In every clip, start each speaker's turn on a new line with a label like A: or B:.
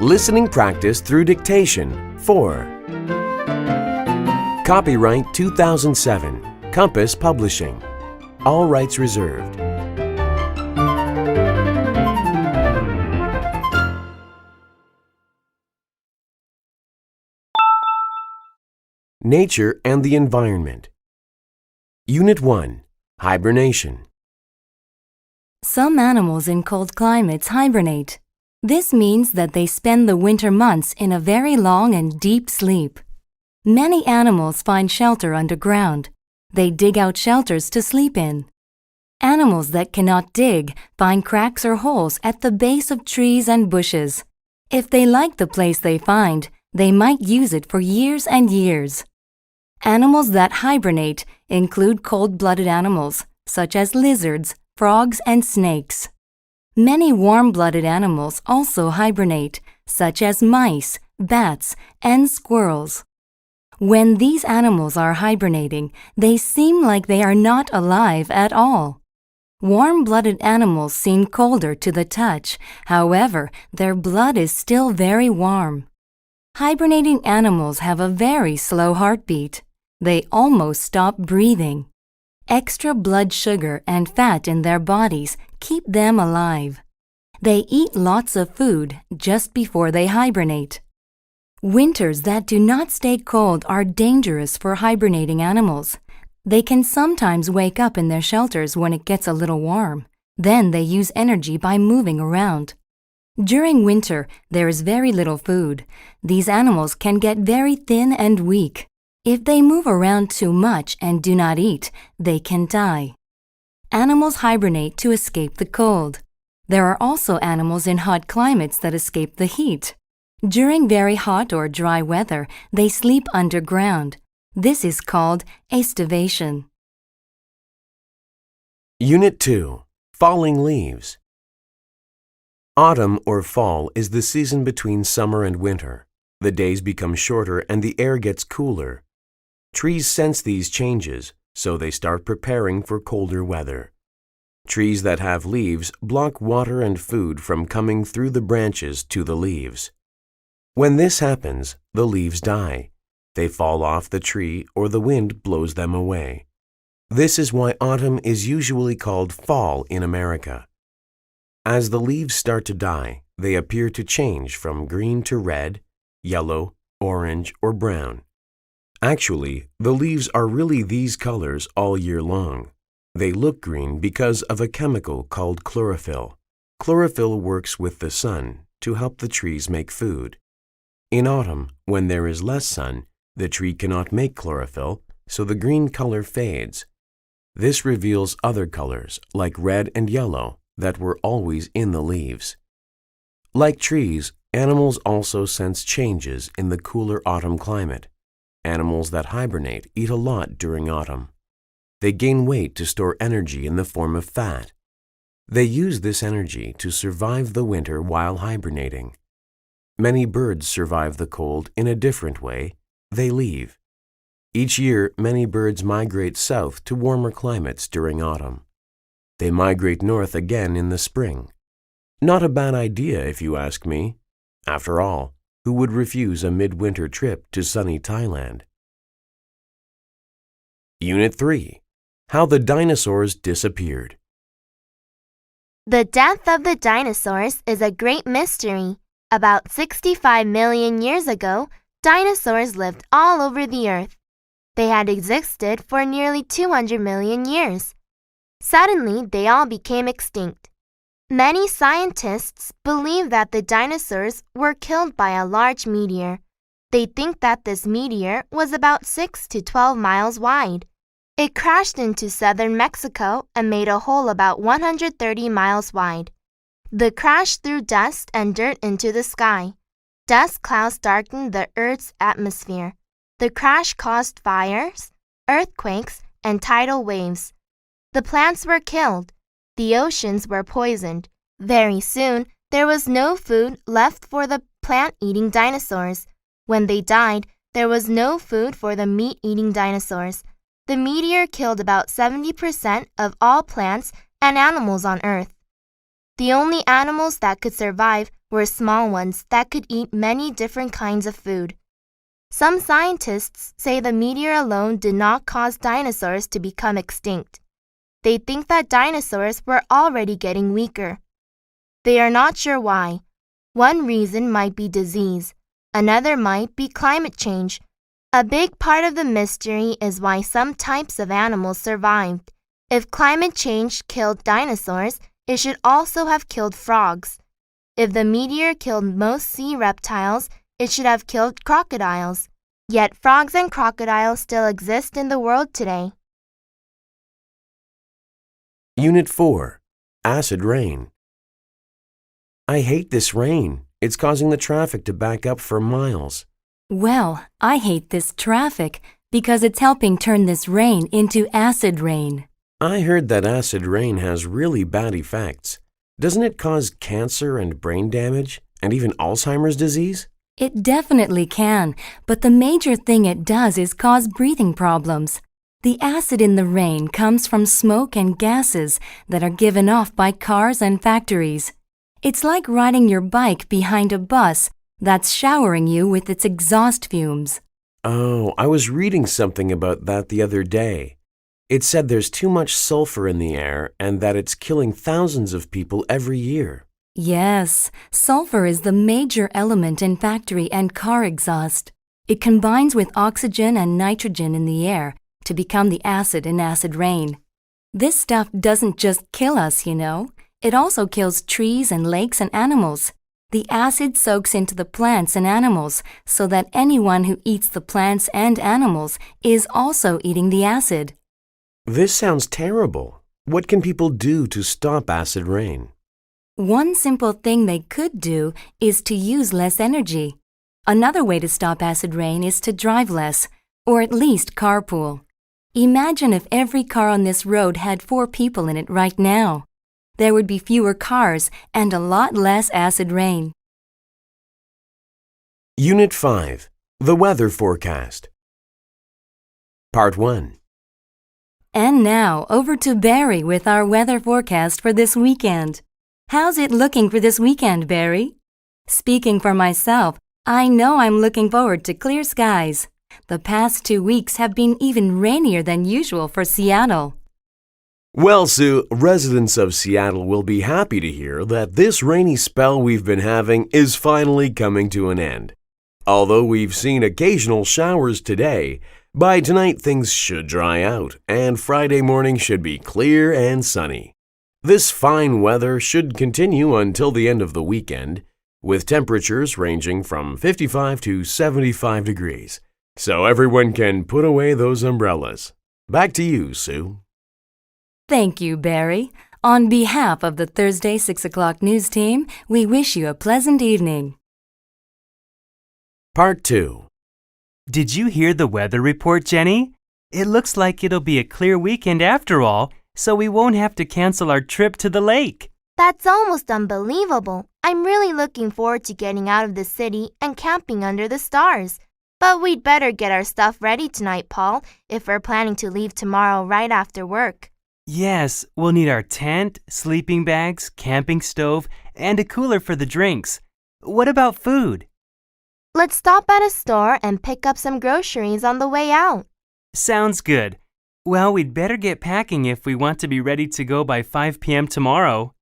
A: Listening practice through dictation 4. Copyright 2007. Compass Publishing. All rights reserved. Nature and the environment. Unit 1. Hibernation.
B: Some animals in cold climates hibernate. This means that they spend the winter months in a very long and deep sleep. Many animals find shelter underground. They dig out shelters to sleep in. Animals that cannot dig find cracks or holes at the base of trees and bushes. If they like the place they find, they might use it for years and years. Animals that hibernate include cold-blooded animals, such as lizards, frogs, and snakes. Many warm-blooded animals also hibernate, such as mice, bats, and squirrels. When these animals are hibernating, they seem like they are not alive at all. Warm-blooded animals seem colder to the touch, however, their blood is still very warm. Hibernating animals have a very slow heartbeat. They almost stop breathing. Extra blood sugar and fat in their bodies keep them alive. They eat lots of food just before they hibernate. Winters that do not stay cold are dangerous for hibernating animals. They can sometimes wake up in their shelters when it gets a little warm. Then they use energy by moving around. During winter, there is very little food. These animals can get very thin and weak. If they move around too much and do not eat, they can die. Animals hibernate to escape the cold. There are also animals in hot climates that escape the heat. During very hot or dry weather, they sleep underground. This is called aestivation.
A: Unit 2. Falling leaves. Autumn or fall is the season between summer and winter. The days become shorter and the air gets cooler. Trees sense these changes, so they start preparing for colder weather. Trees that have leaves block water and food from coming through the branches to the leaves. When this happens, the leaves die. They fall off the tree or the wind blows them away. This is why autumn is usually called fall in America. As the leaves start to die, they appear to change from green to red, yellow, orange, or brown. Actually, the leaves are really these colors all year long. They look green because of a chemical called chlorophyll. Chlorophyll works with the sun to help the trees make food. In autumn, when there is less sun, the tree cannot make chlorophyll, so the green color fades. This reveals other colors, like red and yellow, that were always in the leaves. Like trees, animals also sense changes in the cooler autumn climate. Animals that hibernate eat a lot during autumn. They gain weight to store energy in the form of fat. They use this energy to survive the winter while hibernating. Many birds survive the cold in a different way. They leave. Each year, many birds migrate south to warmer climates during autumn. They migrate north again in the spring. Not a bad idea if you ask me. After all, who would refuse a midwinter trip to sunny Thailand? Unit 3. How the dinosaurs disappeared.
C: The death of the dinosaurs is a great mystery. About 65 million years ago, dinosaurs lived all over the earth. They had existed for nearly 200 million years. Suddenly, they all became extinct. Many scientists believe that the dinosaurs were killed by a large meteor. They think that this meteor was about 6 to 12 miles wide. It crashed into southern Mexico and made a hole about 130 miles wide. The crash threw dust and dirt into the sky. Dust clouds darkened the Earth's atmosphere. The crash caused fires, earthquakes, and tidal waves. The plants were killed. The oceans were poisoned. Very soon, there was no food left for the plant-eating dinosaurs. When they died, there was no food for the meat-eating dinosaurs. The meteor killed about 70% of all plants and animals on Earth. The only animals that could survive were small ones that could eat many different kinds of food. Some scientists say the meteor alone did not cause dinosaurs to become extinct. They think that dinosaurs were already getting weaker. They are not sure why. One reason might be disease. Another might be climate change. A big part of the mystery is why some types of animals survived. If climate change killed dinosaurs, it should also have killed frogs. If the meteor killed most sea reptiles, it should have killed crocodiles. Yet frogs and crocodiles still exist in the world today.
A: Unit 4. Acid Rain. I hate this rain. It's causing the traffic to back up for miles.
B: Well, I hate this traffic because it's helping turn this rain into acid rain.
A: I heard that acid rain has really bad effects. Doesn't it cause cancer and brain damage, and even Alzheimer's disease?
B: It definitely can, but the major thing it does is cause breathing problems. The acid in the rain comes from smoke and gases that are given off by cars and factories. It's like riding your bike behind a bus that's showering you with its exhaust fumes.
A: Oh, I was reading something about that the other day. It said there's too much sulfur in the air and that it's killing thousands of people every year.
B: Yes, sulfur is the major element in factory and car exhaust. It combines with oxygen and nitrogen in the air to become the acid in acid rain. This stuff doesn't just kill us, you know. It also kills trees and lakes and animals. The acid soaks into the plants and animals so that anyone who eats the plants and animals is also eating the acid.
A: This sounds terrible. What can people do to stop acid rain?
B: One simple thing they could do is to use less energy. Another way to stop acid rain is to drive less, or at least carpool. Imagine if every car on this road had 4 people in it right now. There would be fewer cars and a lot less acid rain.
A: Unit 5. The Weather Forecast. Part 1.
B: And now, over to Barry with our weather forecast for this weekend. How's it looking for this weekend, Barry? Speaking for myself, I know I'm looking forward to clear skies. The past 2 weeks have been even rainier than usual for Seattle.
A: Well, Sue, residents of Seattle will be happy to hear that this rainy spell we've been having is finally coming to an end. Although we've seen occasional showers today, by tonight things should dry out, and Friday morning should be clear and sunny. This fine weather should continue until the end of the weekend, with temperatures ranging from 55 to 75 degrees. So everyone can put away those umbrellas. Back to you, Sue.
B: Thank you, Barry. On behalf of the Thursday 6 o'clock news team, we wish you a pleasant evening.
A: Part 2.
D: Did you hear the weather report, Jenny? It looks like it'll be a clear weekend after all, so we won't have to cancel our trip to the lake.
C: That's almost unbelievable. I'm really looking forward to getting out of the city and camping under the stars. But we'd better get our stuff ready tonight, Paul, if we're planning to leave tomorrow right after work.
D: Yes, we'll need our tent, sleeping bags, camping stove, and a cooler for the drinks. What about food?
C: Let's stop at a store and pick up some groceries on the way out.
D: Sounds good. Well, we'd better get packing if we want to be ready to go by 5 p.m. tomorrow.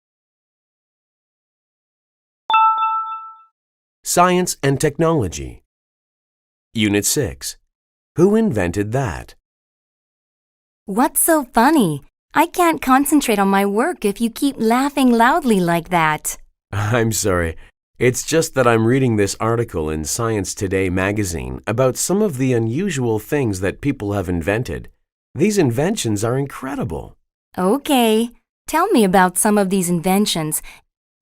A: Science and Technology. Unit 6. Who invented that?
B: What's so funny? I can't concentrate on my work if you keep laughing loudly like that.
A: I'm sorry. It's just that I'm reading this article in Science Today magazine about some of the unusual things that people have invented. These inventions are incredible.
B: Okay, tell me about some of these inventions,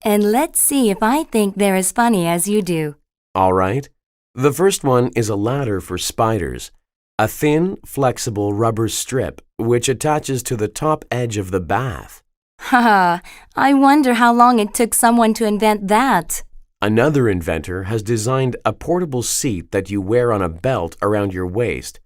B: and let's see if I think they're as funny as you do.
A: All right. The first one is a ladder for spiders, a thin, flexible rubber strip which attaches to the top edge of the bath.
B: Haha, I wonder how long it took someone to invent that.
A: Another inventor has designed a portable seat that you wear on a belt around your waist.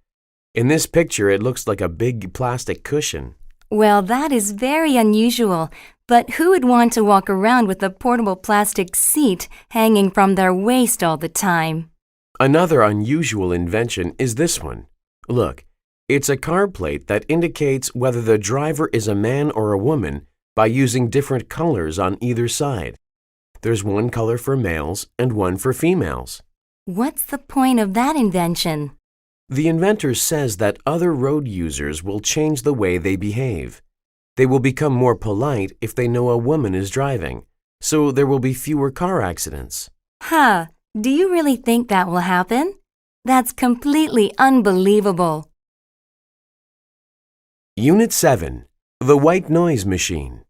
A: In this picture, it looks like a big plastic cushion.
B: Well, that is very unusual, but who would want to walk around with a portable plastic seat hanging from their waist all the time?
A: Another unusual invention is this one. Look, it's a car plate that indicates whether the driver is a man or a woman by using different colors on either side. There's one color for males and one for females.
B: What's the point of that invention?
A: The inventor says that other road users will change the way they behave. They will become more polite if they know a woman is driving, so there will be fewer car accidents.
B: Huh, do you really think that will happen? That's completely unbelievable.
A: Unit 7. The White Noise Machine.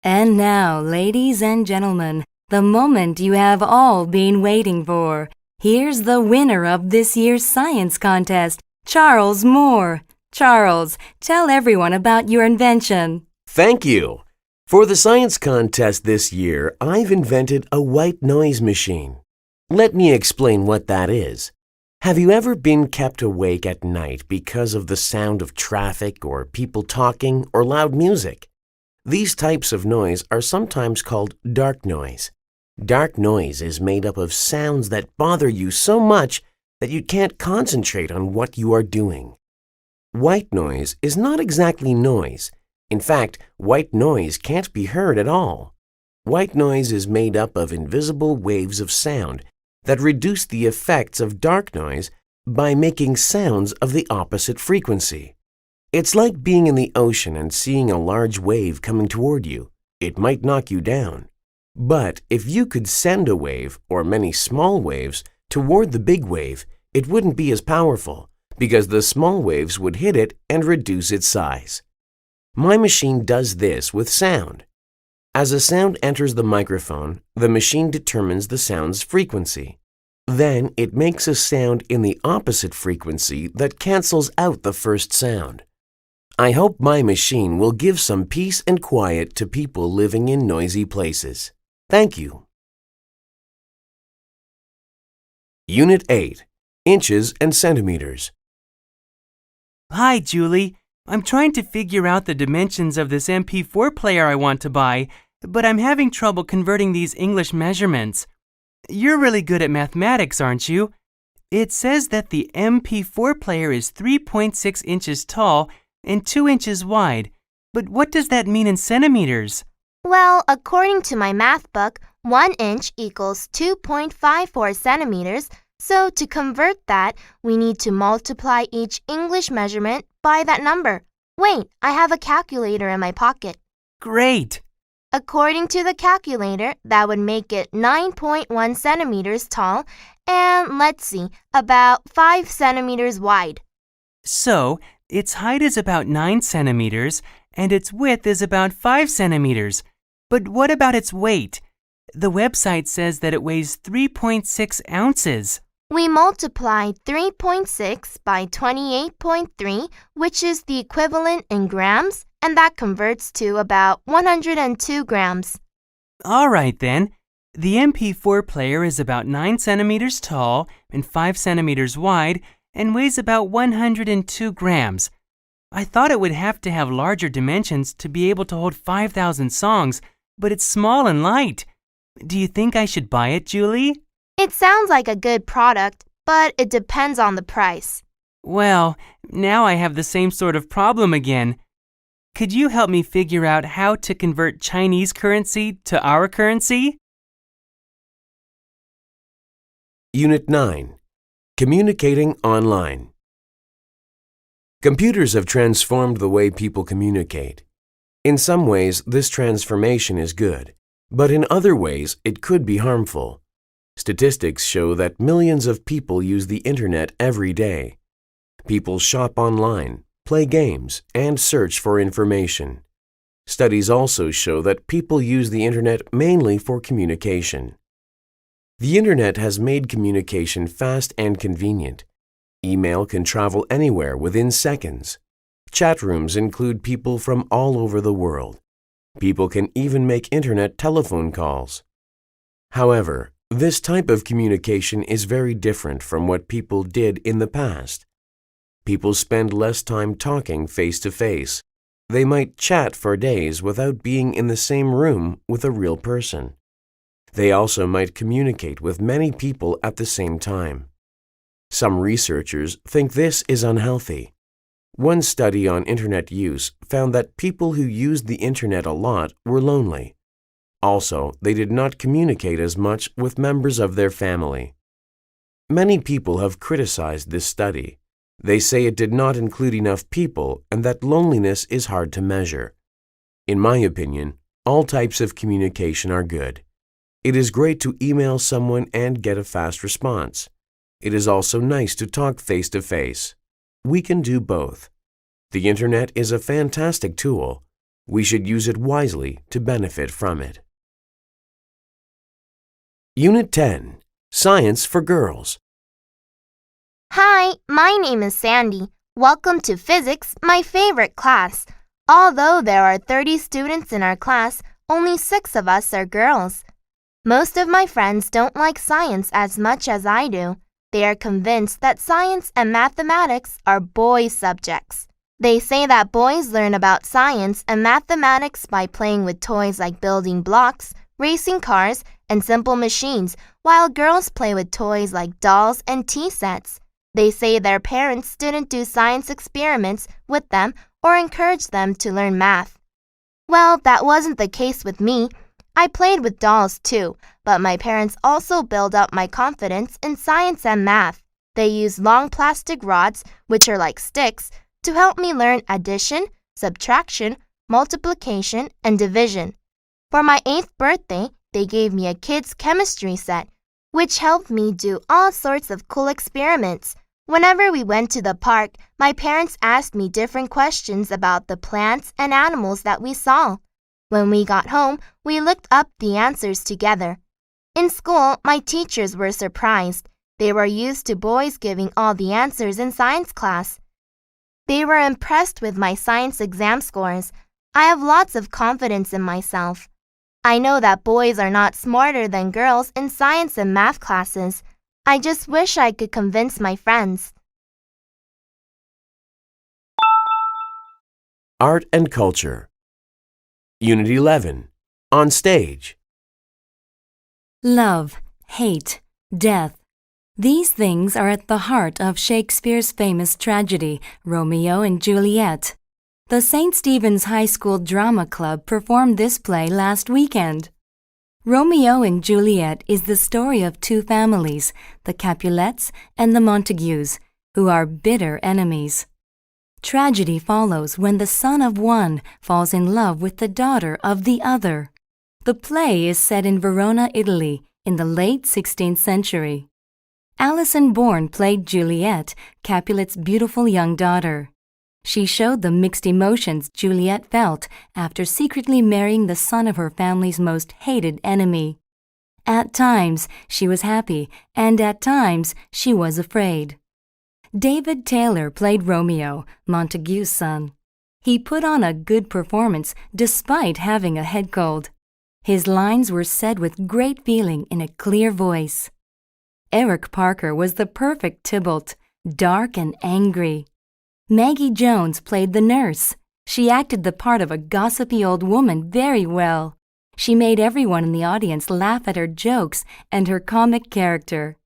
B: And now, ladies and gentlemen, the moment you have all been waiting for. Here's the winner of this year's science contest, Charles Moore. Charles, tell everyone about your invention.
A: Thank you. For the science contest this year, I've invented a white noise machine. Let me explain what that is. Have you ever been kept awake at night because of the sound of traffic or people talking or loud music? These types of noise are sometimes called dark noise. Dark noise is made up of sounds that bother you so much that you can't concentrate on what you are doing. White noise is not exactly noise. In fact, white noise can't be heard at all. White noise is made up of invisible waves of sound that reduce the effects of dark noise by making sounds of the opposite frequency. It's like being in the ocean and seeing a large wave coming toward you. It might knock you down. But if you could send a wave, or many small waves, toward the big wave, it wouldn't be as powerful because the small waves would hit it and reduce its size. My machine does this with sound. As a sound enters the microphone, the machine determines the sound's frequency. Then it makes a sound in the opposite frequency that cancels out the first sound. I hope my machine will give some peace and quiet to people living in noisy places. Thank you. Unit 8. Inches and centimeters.
D: Hi, Julie. I'm trying to figure out the dimensions of this MP4 player I want to buy, but I'm having trouble converting these English measurements. You're really good at mathematics, aren't you? It says that the MP4 player is 3.6 inches tall and 2 inches wide, but what does that mean in centimeters?
C: Well, according to my math book, 1 inch equals 2.54 centimeters, so to convert that, we need to multiply each English measurement by that number. Wait, I have a calculator in my pocket.
D: Great!
C: According to the calculator, that would make it 9.1 centimeters tall and, let's see, about 5 centimeters wide.
D: So, its height is about 9 centimeters and its width is about 5 centimeters. But what about its weight? The website says that it weighs 3.6 ounces.
C: We multiply 3.6 by 28.3, which is the equivalent in grams, and that converts to about 102 grams.
D: All right then. The MP4 player is about 9 centimeters tall and 5 centimeters wide and weighs about 102 grams. I thought it would have to have larger dimensions to be able to hold 5,000 songs, but it's small and light. Do you think I should buy it, Julie?
C: It sounds like a good product, but it depends on the price.
D: Well, now I have the same sort of problem again. Could you help me figure out how to convert Chinese currency to our currency?
A: Unit 9. Communicating online. Computers have transformed the way people communicate. In some ways, this transformation is good, but in other ways, it could be harmful. Statistics show that millions of people use the internet every day. People shop online, play games, and search for information. Studies also show that people use the internet mainly for communication. The internet has made communication fast and convenient. Email can travel anywhere within seconds. Chat rooms include people from all over the world. People can even make internet telephone calls. However, this type of communication is very different from what people did in the past. People spend less time talking face to face. They might chat for days without being in the same room with a real person. They also might communicate with many people at the same time. Some researchers think this is unhealthy. One study on internet use found that people who used the internet a lot were lonely. Also, they did not communicate as much with members of their family. Many people have criticized this study. They say it did not include enough people and that loneliness is hard to measure. In my opinion, all types of communication are good. It is great to email someone and get a fast response. It is also nice to talk face to face. We can do both. The internet is a fantastic tool. We should use it wisely to benefit from it. Unit 10. Science for Girls.
C: Hi, my name is Sandy. Welcome to Physics, my favorite class. Although there are 30 students in our class, only 6 of us are girls. Most of my friends don't like science as much as I do. They are convinced that science and mathematics are boys' subjects. They say that boys learn about science and mathematics by playing with toys like building blocks, racing cars, and simple machines, while girls play with toys like dolls and tea sets. They say their parents didn't do science experiments with them or encourage them to learn math. Well, that wasn't the case with me. I played with dolls too, but my parents also built up my confidence in science and math. They used long plastic rods, which are like sticks, to help me learn addition, subtraction, multiplication, and division. For my 8th birthday, they gave me a kids' chemistry set, which helped me do all sorts of cool experiments. Whenever we went to the park, my parents asked me different questions about the plants and animals that we saw. When we got home, we looked up the answers together. In school, my teachers were surprised. They were used to boys giving all the answers in science class. They were impressed with my science exam scores. I have lots of confidence in myself. I know that boys are not smarter than girls in science and math classes. I just wish I could convince my friends.
A: Art and Culture. Unit 11. On Stage.
B: Love, hate, death. These things are at the heart of Shakespeare's famous tragedy, Romeo and Juliet. The St. Stephen's High School Drama Club performed this play last weekend. Romeo and Juliet is the story of 2 families, the Capulets and the Montagues, who are bitter enemies. Tragedy follows when the son of one falls in love with the daughter of the other. The play is set in Verona, Italy, in the late 16th century. Alison Bourne played Juliet, Capulet's beautiful young daughter. She showed the mixed emotions Juliet felt after secretly marrying the son of her family's most hated enemy. At times, she was happy, and at times, she was afraid. David Taylor played Romeo, Montague's son. He put on a good performance despite having a head cold. His lines were said with great feeling in a clear voice. Eric Parker was the perfect Tybalt, dark and angry. Maggie Jones played the nurse. She acted the part of a gossipy old woman very well. She made everyone in the audience laugh at her jokes and her comic character.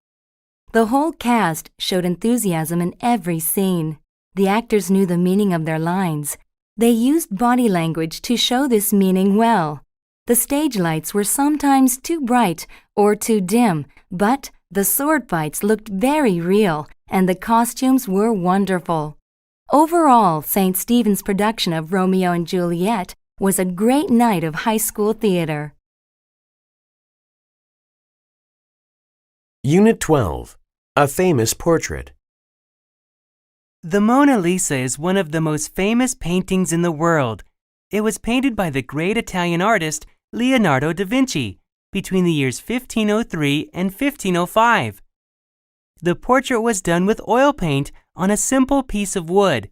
B: The whole cast showed enthusiasm in every scene. The actors knew the meaning of their lines. They used body language to show this meaning well. The stage lights were sometimes too bright or too dim, but the sword fights looked very real and the costumes were wonderful. Overall, St. Stephen's production of Romeo and Juliet was a great night of high school theater.
A: Unit 12. A Famous Portrait.
D: The Mona Lisa is one of the most famous paintings in the world. It was painted by the great Italian artist Leonardo da Vinci between the years 1503 and 1505. The portrait was done with oil paint on a simple piece of wood.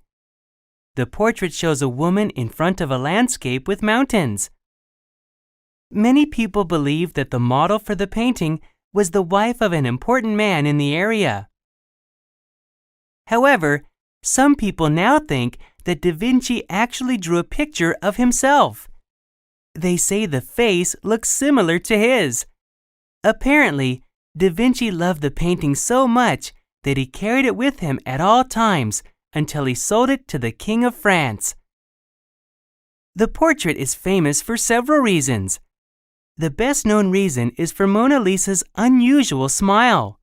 D: The portrait shows a woman in front of a landscape with mountains. Many people believe that the model for the painting was the wife of an important man in the area. However, Some people now think that Da Vinci actually drew a picture of himself. They say the face looks similar to his. Apparently, Da Vinci loved the painting so much that he carried it with him at all times until he sold it to the King of France. The portrait is famous for several reasons. The best-known reason is for Mona Lisa's unusual smile.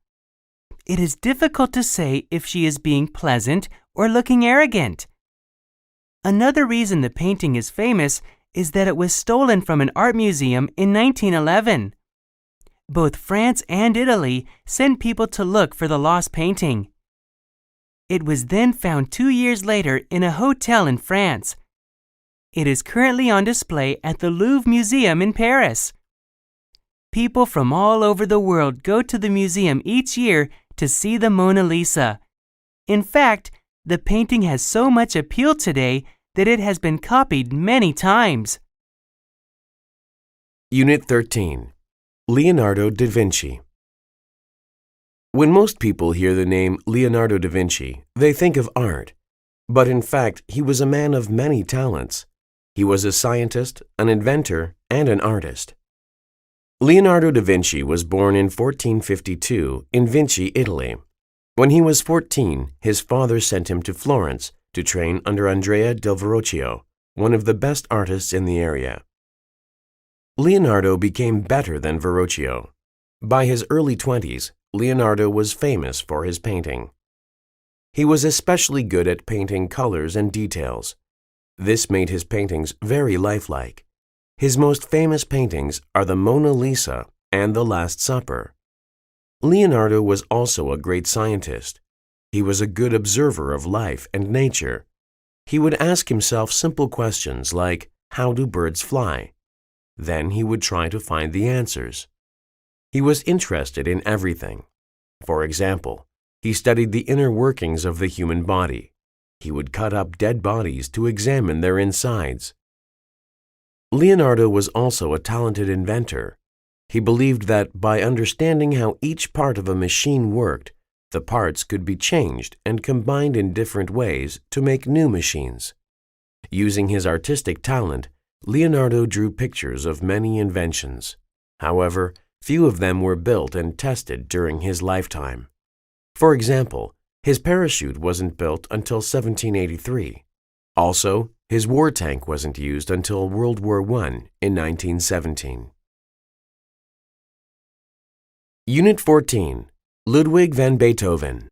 D: It is difficult to say if she is being pleasant or looking arrogant. Another reason the painting is famous is that it was stolen from an art museum in 1911. Both France and Italy sent people to look for the lost painting. It was then found 2 years later in a hotel in France. It is currently on display at the Louvre Museum in Paris. People from all over the world go to the museum each year to see the Mona Lisa. In fact, the painting has so much appeal today that it has been copied many times.
A: Unit 13. Leonardo da Vinci. When most people hear the name Leonardo da Vinci, they think of art. But in fact, he was a man of many talents. He was a scientist, an inventor, and an artist. Leonardo da Vinci was born in 1452 in Vinci, Italy. When he was 14, his father sent him to Florence to train under Andrea del Verrocchio, one of the best artists in the area. Leonardo became better than Verrocchio. By his early 20s, Leonardo was famous for his painting. He was especially good at painting colors and details. This made his paintings very lifelike. His most famous paintings are the Mona Lisa and the Last Supper. Leonardo was also a great scientist. He was a good observer of life and nature. He would ask himself simple questions like, how do birds fly? Then he would try to find the answers. He was interested in everything. For example, he studied the inner workings of the human body. He would cut up dead bodies to examine their insides. Leonardo was also a talented inventor. He believed that by understanding how each part of a machine worked, the parts could be changed and combined in different ways to make new machines. Using his artistic talent, Leonardo drew pictures of many inventions. However, few of them were built and tested during his lifetime. For example, his parachute wasn't built until 1783. Also, his war tank wasn't used until World War I in 1917. Unit 14. Ludwig van Beethoven.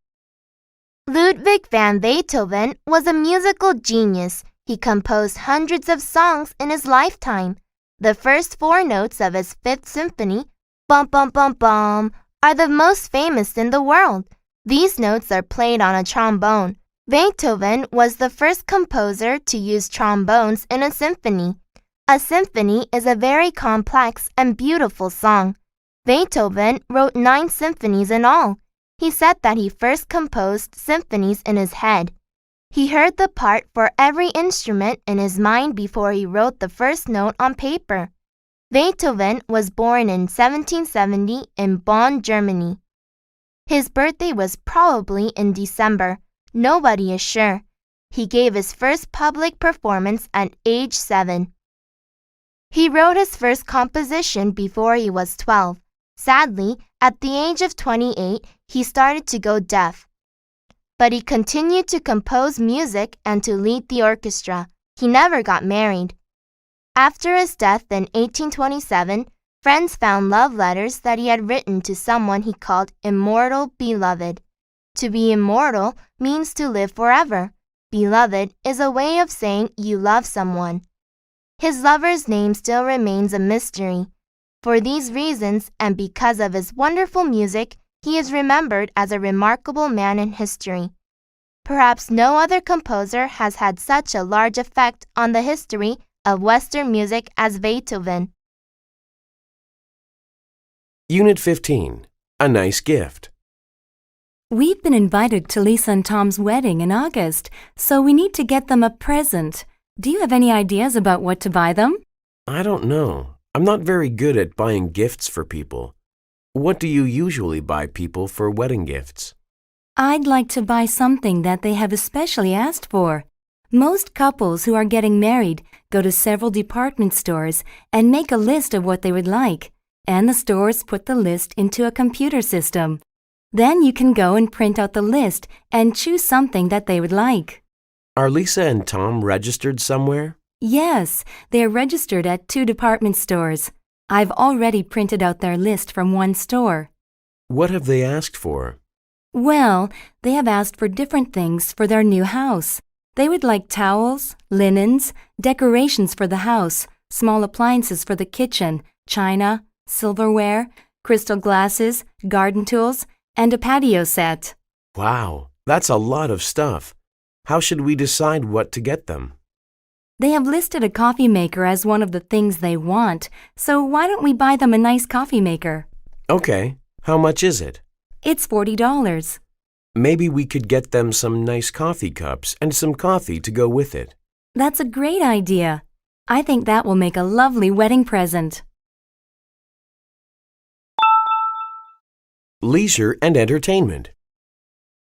C: Ludwig van Beethoven was a musical genius. He composed hundreds of songs in his lifetime. The first 4 notes of his Fifth Symphony, bum bum bum bum, are the most famous in the world. These notes are played on a trombone. Beethoven was the first composer to use trombones in a symphony. A symphony is a very complex and beautiful song. Beethoven wrote 9 symphonies in all. He said that he first composed symphonies in his head. He heard the part for every instrument in his mind before he wrote the first note on paper. Beethoven was born in 1770 in Bonn, Germany. His birthday was probably in December. Nobody is sure. He gave his first public performance at age 7. He wrote his first composition before he was 12. Sadly, at the age of 28, he started to go deaf. But he continued to compose music and to lead the orchestra. He never got married. After his death in 1827, friends found love letters that he had written to someone he called Immortal Beloved. To be immortal means to live forever. Beloved is a way of saying you love someone. His lover's name still remains a mystery. For these reasons, and because of his wonderful music, he is remembered as a remarkable man in history. Perhaps no other composer has had such a large effect on the history of Western music as Beethoven.
A: Unit 15. A nice gift.
B: We've been invited to Lisa and Tom's wedding in August, so we need to get them a present. Do you have any ideas about what to buy them?
A: I don't know. I'm not very good at buying gifts for people. What do you usually buy people for wedding gifts?
B: I'd like to buy something that they have especially asked for. Most couples who are getting married go to several department stores and make a list of what they would like, and the stores put the list into a computer system. Then you can go and print out the list and choose something that they would like.
A: Are Lisa and Tom registered somewhere?
B: Yes, they are registered at 2 department stores. I've already printed out their list from one store.
A: What have they asked for?
B: Well, they have asked for different things for their new house. They would like towels, linens, decorations for the house, small appliances for the kitchen, china, silverware, crystal glasses, garden tools, and a patio set.
A: Wow, that's a lot of stuff. How should we decide what to get them?
B: They have listed a coffee maker as one of the things they want, so why don't we buy them a nice coffee maker?
A: Okay, how much is it?
B: It's $40.
A: Maybe we could get them some nice coffee cups and some coffee to go with it.
B: That's a great idea. I think that will make a lovely wedding present.
A: Leisure and entertainment.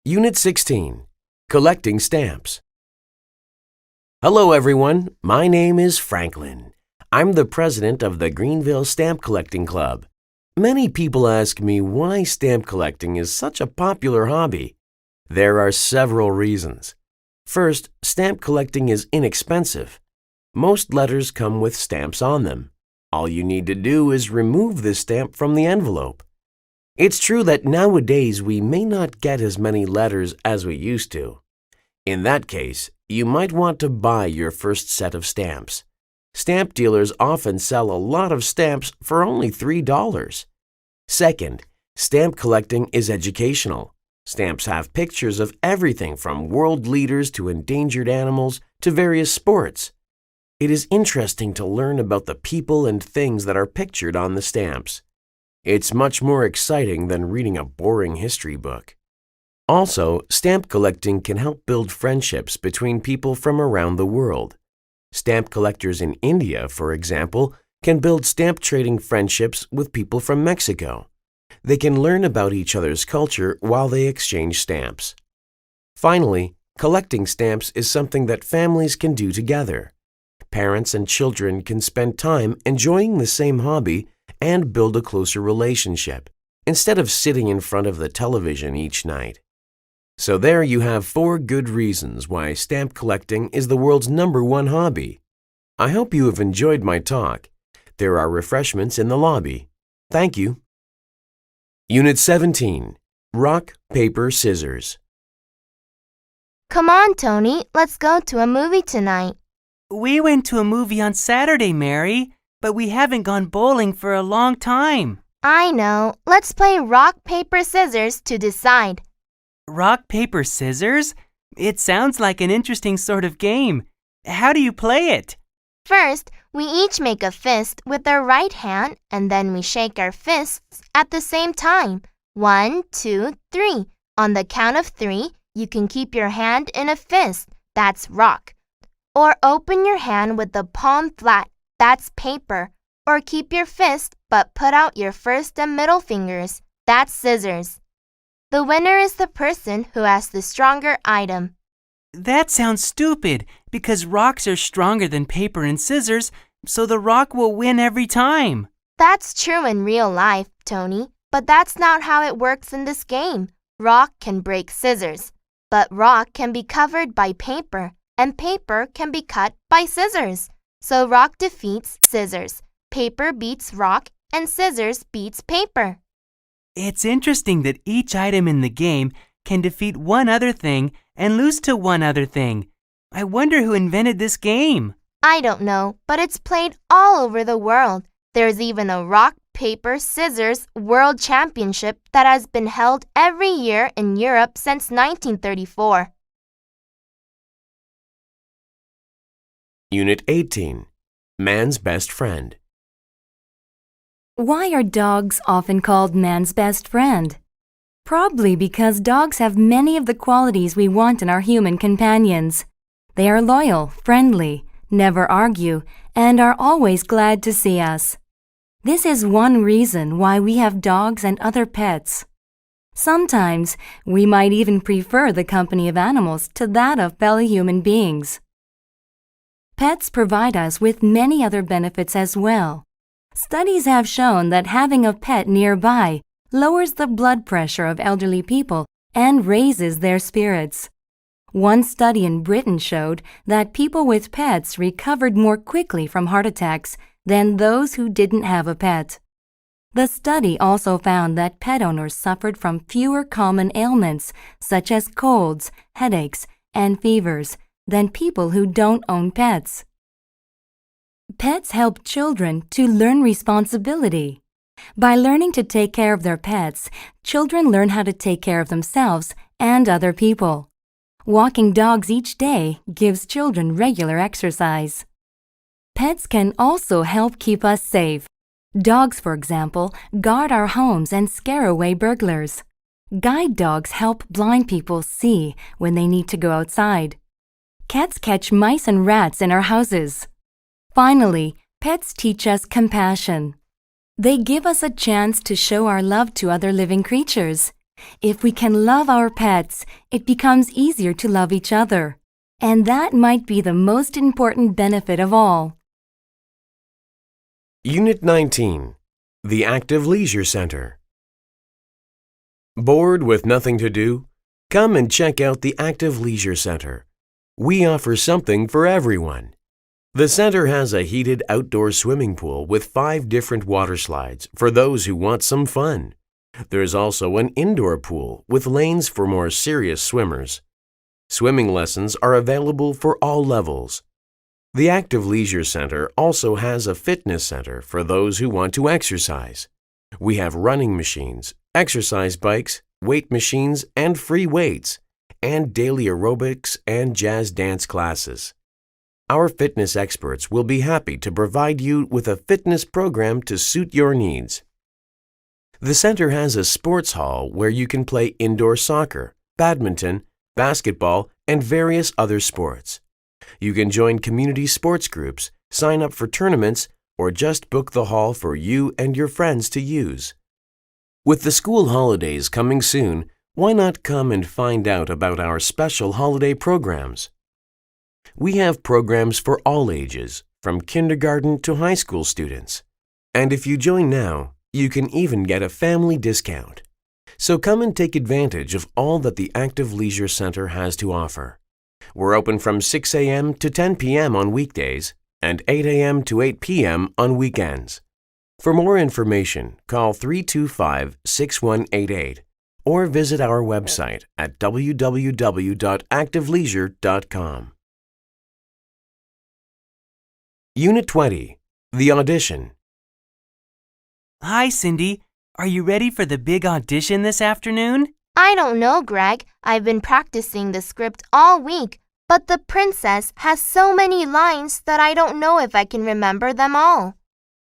A: Unit 16. Collecting stamps. Hello everyone, my name is Franklin. I'm the president of the Greenville Stamp Collecting Club. Many people ask me why stamp collecting is such a popular hobby. There are several reasons. First, stamp collecting is inexpensive. Most letters come with stamps on them. All you need to do is remove the stamp from the envelope. It's true that nowadays we may not get as many letters as we used to. In that case, you might want to buy your first set of stamps. Stamp dealers often sell a lot of stamps for only $3. Second, stamp collecting is educational. Stamps have pictures of everything from world leaders to endangered animals to various sports. It is interesting to learn about the people and things that are pictured on the stamps. It's much more exciting than reading a boring history book. Also, stamp collecting can help build friendships between people from around the world. Stamp collectors in India, for example, can build stamp trading friendships with people from Mexico. They can learn about each other's culture while they exchange stamps. Finally, collecting stamps is something that families can do together. Parents and children can spend time enjoying the same hobby and build a closer relationship, instead of sitting in front of the television each night. So there you have 4 good reasons why stamp collecting is the world's #1 hobby. I hope you have enjoyed my talk. There are refreshments in the lobby. Thank you. Unit 17. Rock, Paper, Scissors.
C: Come on, Tony, let's go to a movie tonight.
D: We went to a movie on Saturday, Mary, but we haven't gone bowling for a long time.
C: I know. Let's play rock, paper, scissors to decide.
D: Rock, paper, scissors? It sounds like an interesting sort of game. How do you play it?
C: First, we each make a fist with our right hand, and then we shake our fists at the same time. 1, 2, 3. On the count of 3, you can keep your hand in a fist. That's rock. Or open your hand with the palm flat. That's paper. Or keep your fist but put out your first and middle fingers. That's scissors. The winner is the person who has the stronger item.
D: That sounds stupid, because rocks are stronger than paper and scissors, so the rock will win every time.
C: That's true in real life, Tony, but that's not how it works in this game. Rock can break scissors, but rock can be covered by paper, and paper can be cut by scissors. So rock defeats scissors, paper beats rock, and scissors beats paper.
D: It's interesting that each item in the game can defeat one other thing and lose to one other thing. I wonder who invented this game.
C: I don't know, but it's played all over the world. There's even a rock, paper, scissors world championship that has been held every year in Europe since 1934.
A: Unit 18. Man's Best Friend.
B: Why are dogs often called man's best friend? Probably because dogs have many of the qualities we want in our human companions. They are loyal, friendly, never argue, and are always glad to see us. This is one reason why we have dogs and other pets. Sometimes we might even prefer the company of animals to that of fellow human beings. Pets provide us with many other benefits as well. Studies have shown that having a pet nearby lowers the blood pressure of elderly people and raises their spirits. One study in Britain showed that people with pets recovered more quickly from heart attacks than those who didn't have a pet. The study also found that pet owners suffered from fewer common ailments such as colds, headaches, and fevers than people who don't own pets. Pets help children to learn responsibility. By learning to take care of their pets, children learn how to take care of themselves and other people. Walking dogs each day gives children regular exercise. Pets can also help keep us safe. Dogs, for example, guard our homes and scare away burglars. Guide dogs help blind people see when they need to go outside. Cats catch mice and rats in our houses. Finally, pets teach us compassion. They give us a chance to show our love to other living creatures. If we can love our pets, it becomes easier to love each other. And that might be the most important benefit of all.
A: Unit 19. The Active Leisure Center. Bored with nothing to do? Come and check out the Active Leisure Center. We offer something for everyone. The center has a heated outdoor swimming pool with 5 different water slides for those who want some fun. There's also an indoor pool with lanes for more serious swimmers. Swimming lessons are available for all levels. The Active Leisure Center also has a fitness center for those who want to exercise. We have running machines, exercise bikes, weight machines, and free weights, and daily aerobics and jazz dance classes. Our fitness experts will be happy to provide you with a fitness program to suit your needs. The center has a sports hall where you can play indoor soccer, badminton, basketball, and various other sports. You can join community sports groups, sign up for tournaments, or just book the hall for you and your friends to use. With the school holidays coming soon, why not come and find out about our special holiday programs? We have programs for all ages, from kindergarten to high school students. And if you join now, you can even get a family discount. So come and take advantage of all that the Active Leisure Center has to offer. We're open from 6 a.m. to 10 p.m. on weekdays and 8 a.m. to 8 p.m. on weekends. For more information, call 325-6188 or visit our website at www.activeleisure.com. Unit 20. The Audition.
D: Hi, Cindy. Are you ready for the big audition this afternoon?
C: I don't know, Greg. I've been practicing the script all week, but the princess has so many lines that I don't know if I can remember them all.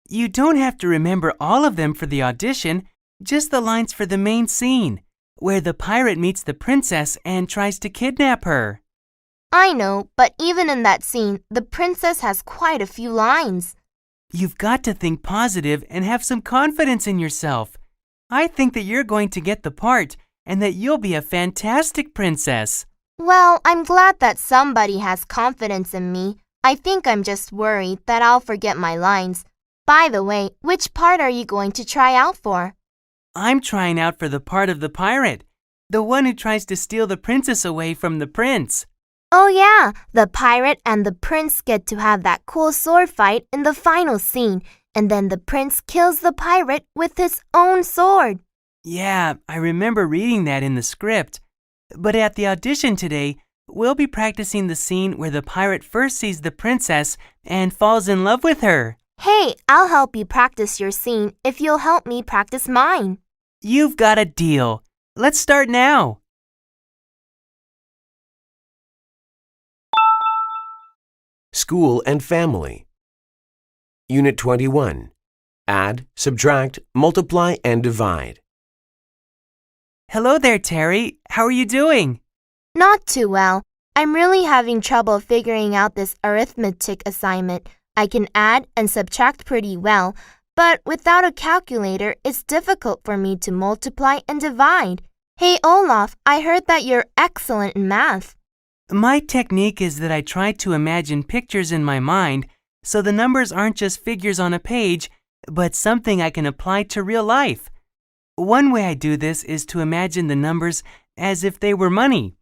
D: You don't have to remember all of them for the audition, just the lines for the main scene, where the pirate meets the princess and tries to kidnap her.
C: I know, but even in that scene, the princess has quite a few lines.
D: You've got to think positive and have some confidence in yourself. I think that you're going to get the part and that you'll be a fantastic princess.
C: Well, I'm glad that somebody has confidence in me. I think I'm just worried that I'll forget my lines. By the way, which part are you going to try out for?
D: I'm trying out for the part of the pirate, the one who tries to steal the princess away from the prince.
C: Oh yeah, the pirate and the prince get to have that cool sword fight in the final scene, and then the prince kills the pirate with his own sword.
D: Yeah, I remember reading that in the script. But at the audition today, we'll be practicing the scene where the pirate first sees the princess and falls in love with her.
C: Hey, I'll help you practice your scene if you'll help me practice mine.
D: You've got a deal. Let's start now.
A: School and Family. Unit 21. Add, subtract, multiply, and divide.
D: Hello there, Terry. How are you doing?
C: Not too well. I'm really having trouble figuring out this arithmetic assignment. I can add and subtract pretty well, but without a calculator, it's difficult for me to multiply and divide. Hey Olaf, I heard that you're excellent in math.
D: My technique is that I try to imagine pictures in my mind so the numbers aren't just figures on a page, but something I can apply to real life. One way I do this is to imagine the numbers as if they were money.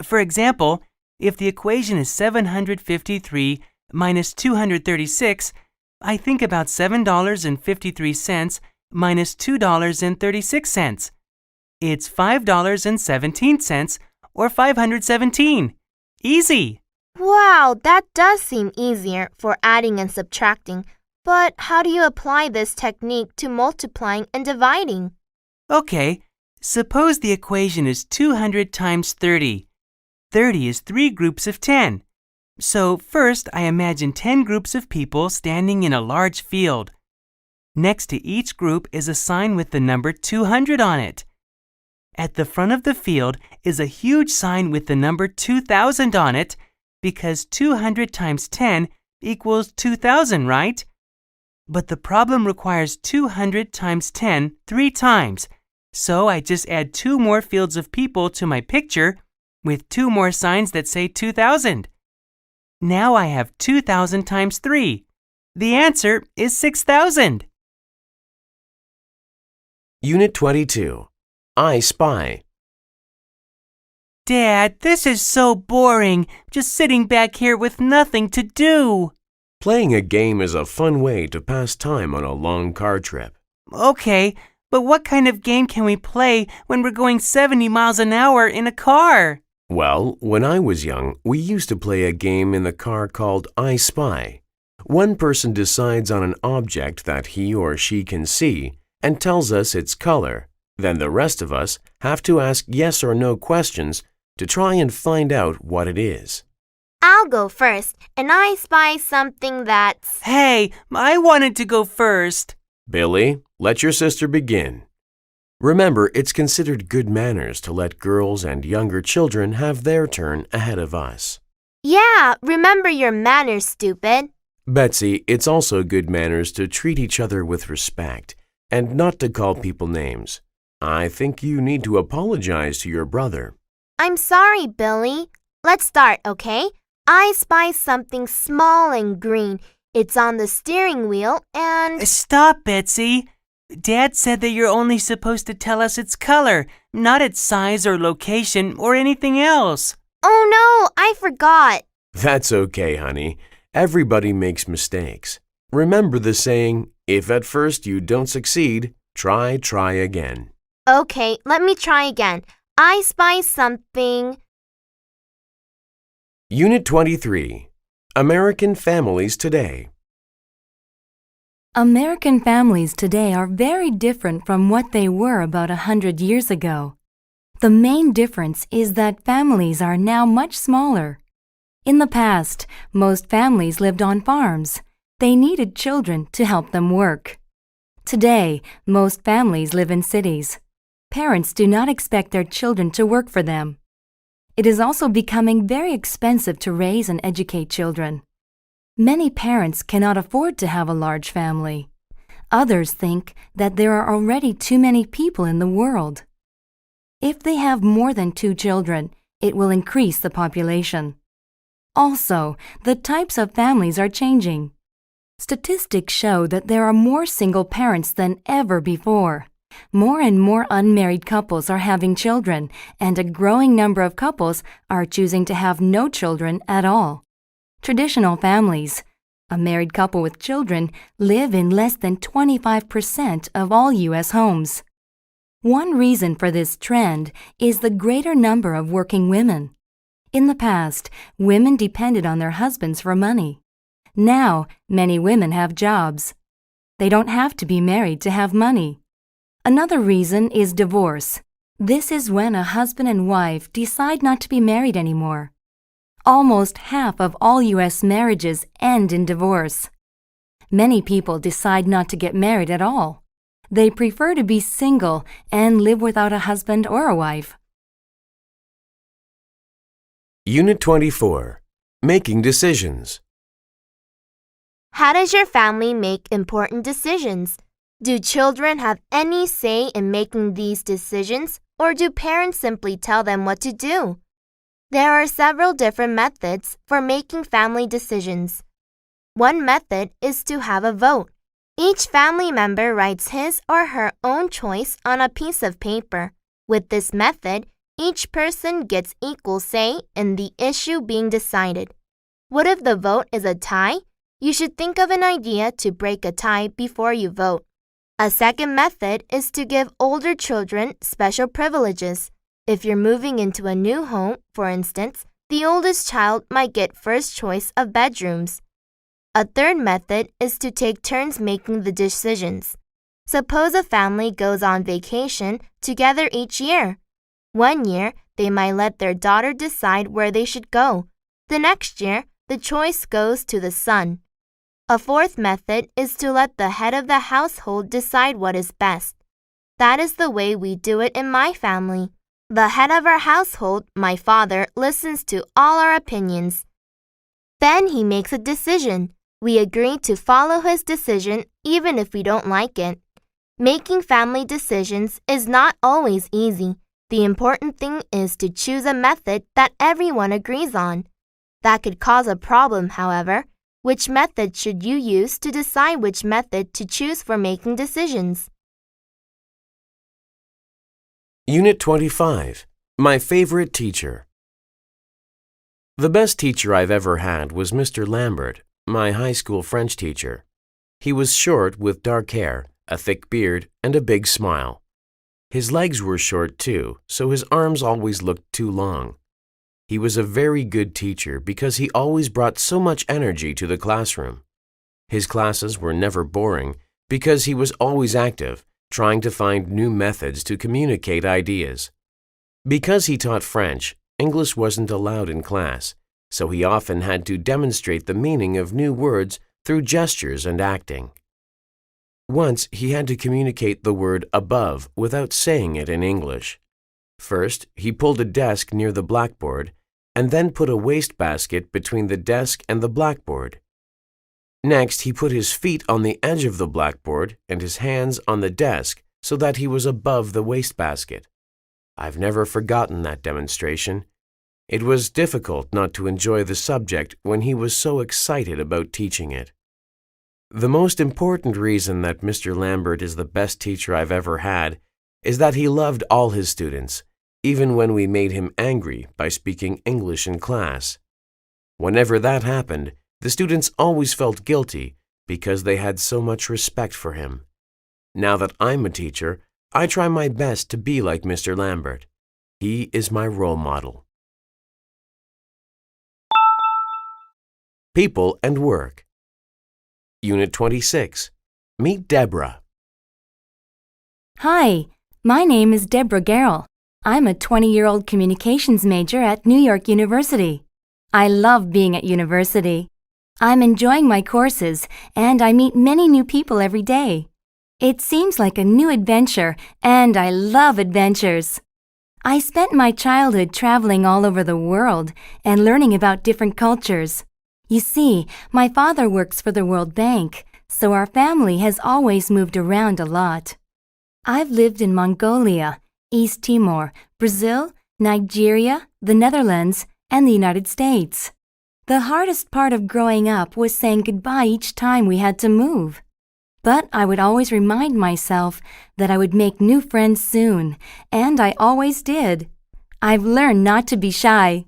D: For example, if the equation is 753 minus 236, I think about $7.53 minus $2.36. It's $5.17 or 517. Easy!
C: Wow, that does seem easier for adding and subtracting. But how do you apply this technique to multiplying and dividing?
D: Okay, suppose the equation is 200 times 30. 30 is 3 groups of 10. So first I imagine 10 groups of people standing in a large field. Next to each group is a sign with the number 200 on it. At the front of the field is a huge sign with the number 2000 on it because 200 times 10 equals 2000, right? But the problem requires 200 times 10 3 times, so I just add 2 more fields of people to my picture with 2 more signs that say 2000. Now I have 2000 times 3. The answer is 6000.
A: Unit 22. I spy.
D: Dad, this is so boring, just sitting back here with nothing to do.
A: Playing a game is a fun way to pass time on a long car trip.
D: Okay, but what kind of game can we play when we're going 70 miles an hour in a car?
A: Well, when I was young, we used to play a game in the car called I Spy. One person decides on an object that he or she can see and tells us its color. Then the rest of us have to ask yes or no questions to try and find out what it is.
C: I'll go first, and I spy something that's…
D: Hey, I wanted to go first.
A: Billy, let your sister begin. Remember, it's considered good manners to let girls and younger children have their turn ahead of us.
C: Yeah, remember your manners, stupid.
A: Betsy, it's also good manners to treat each other with respect and not to call people names. I think you need to apologize to your brother.
C: I'm sorry, Billy. Let's start, okay? I spy something small and green. It's on the steering wheel and…
D: Stop, Betsy. Dad said that you're only supposed to tell us its color, not its size or location or anything else.
C: Oh no, I forgot.
A: That's okay, honey. Everybody makes mistakes. Remember the saying, if at first you don't succeed, try again.
C: Okay, let me try again. I spy something…
A: Unit 23. American Families Today.
B: American families today are very different from what they were about 100 years ago. The main difference is that families are now much smaller. In the past, most families lived on farms. They needed children to help them work. Today, most families live in cities. Parents do not expect their children to work for them. It is also becoming very expensive to raise and educate children. Many parents cannot afford to have a large family. Others think that there are already too many people in the world. If they have more than 2 children, it will increase the population. Also, the types of families are changing. Statistics show that there are more single parents than ever before. More and more unmarried couples are having children, and a growing number of couples are choosing to have no children at all. Traditional families, a married couple with children, live in less than 25% of all U.S. homes. One reason for this trend is the greater number of working women. In the past, women depended on their husbands for money. Now, many women have jobs. They don't have to be married to have money. Another reason is divorce. This is when a husband and wife decide not to be married anymore. Almost half of all U.S. marriages end in divorce. Many people decide not to get married at all. They prefer to be single and live without a husband or a wife.
A: Unit 24. Making Decisions.
C: How does your family make important decisions? Do children have any say in making these decisions, or do parents simply tell them what to do? There are several different methods for making family decisions. One method is to have a vote. Each family member writes his or her own choice on a piece of paper. With this method, each person gets equal say in the issue being decided. What if the vote is a tie? You should think of an idea to break a tie before you vote. A second method is to give older children special privileges. If you're moving into a new home, for instance, the oldest child might get first choice of bedrooms. A third method is to take turns making the decisions. Suppose a family goes on vacation together each year. One year, they might let their daughter decide where they should go. The next year, the choice goes to the son. A fourth method is to let the head of the household decide what is best. That is the way we do it in my family. The head of our household, my father, listens to all our opinions. Then he makes a decision. We agree to follow his decision even if we don't like it. Making family decisions is not always easy. The important thing is to choose a method that everyone agrees on. That could cause a problem, however. Which method should you use to decide which method to choose for making decisions?
A: Unit 25. My favorite teacher. The best teacher I've ever had was Mr. Lambert, my high school French teacher. He was short with dark hair, a thick beard, and a big smile. His legs were short too, so his arms always looked too long. He was a very good teacher because he always brought so much energy to the classroom. His classes were never boring because he was always active, trying to find new methods to communicate ideas. Because he taught French, English wasn't allowed in class, so he often had to demonstrate the meaning of new words through gestures and acting. Once he had to communicate the word above without saying it in English. First, he pulled a desk near the blackboard and then put a wastebasket between the desk and the blackboard. Next, he put his feet on the edge of the blackboard and his hands on the desk so that he was above the wastebasket. I've never forgotten that demonstration. It was difficult not to enjoy the subject when he was so excited about teaching it. The most important reason that Mr. Lambert is the best teacher I've ever had is that he loved all his students, even when we made him angry by speaking English in class. Whenever that happened, the students always felt guilty because they had so much respect for him. Now that I'm a teacher, I try my best to be like Mr. Lambert. He is my role model. People and Work. Unit 26. Meet Deborah.
B: Hi, my name is Deborah Garrell. I'm a 20-year-old communications major at New York University. I love being at university. I'm enjoying my courses, and I meet many new people every day. It seems like a new adventure, and I love adventures. I spent my childhood traveling all over the world and learning about different cultures. You see, my father works for the World Bank, so our family has always moved around a lot. I've lived in Mongolia, East Timor, Brazil, Nigeria, the Netherlands, and the United States. The hardest part of growing up was saying goodbye each time we had to move. But I would always remind myself that I would make new friends soon, and I always did. I've learned not to be shy.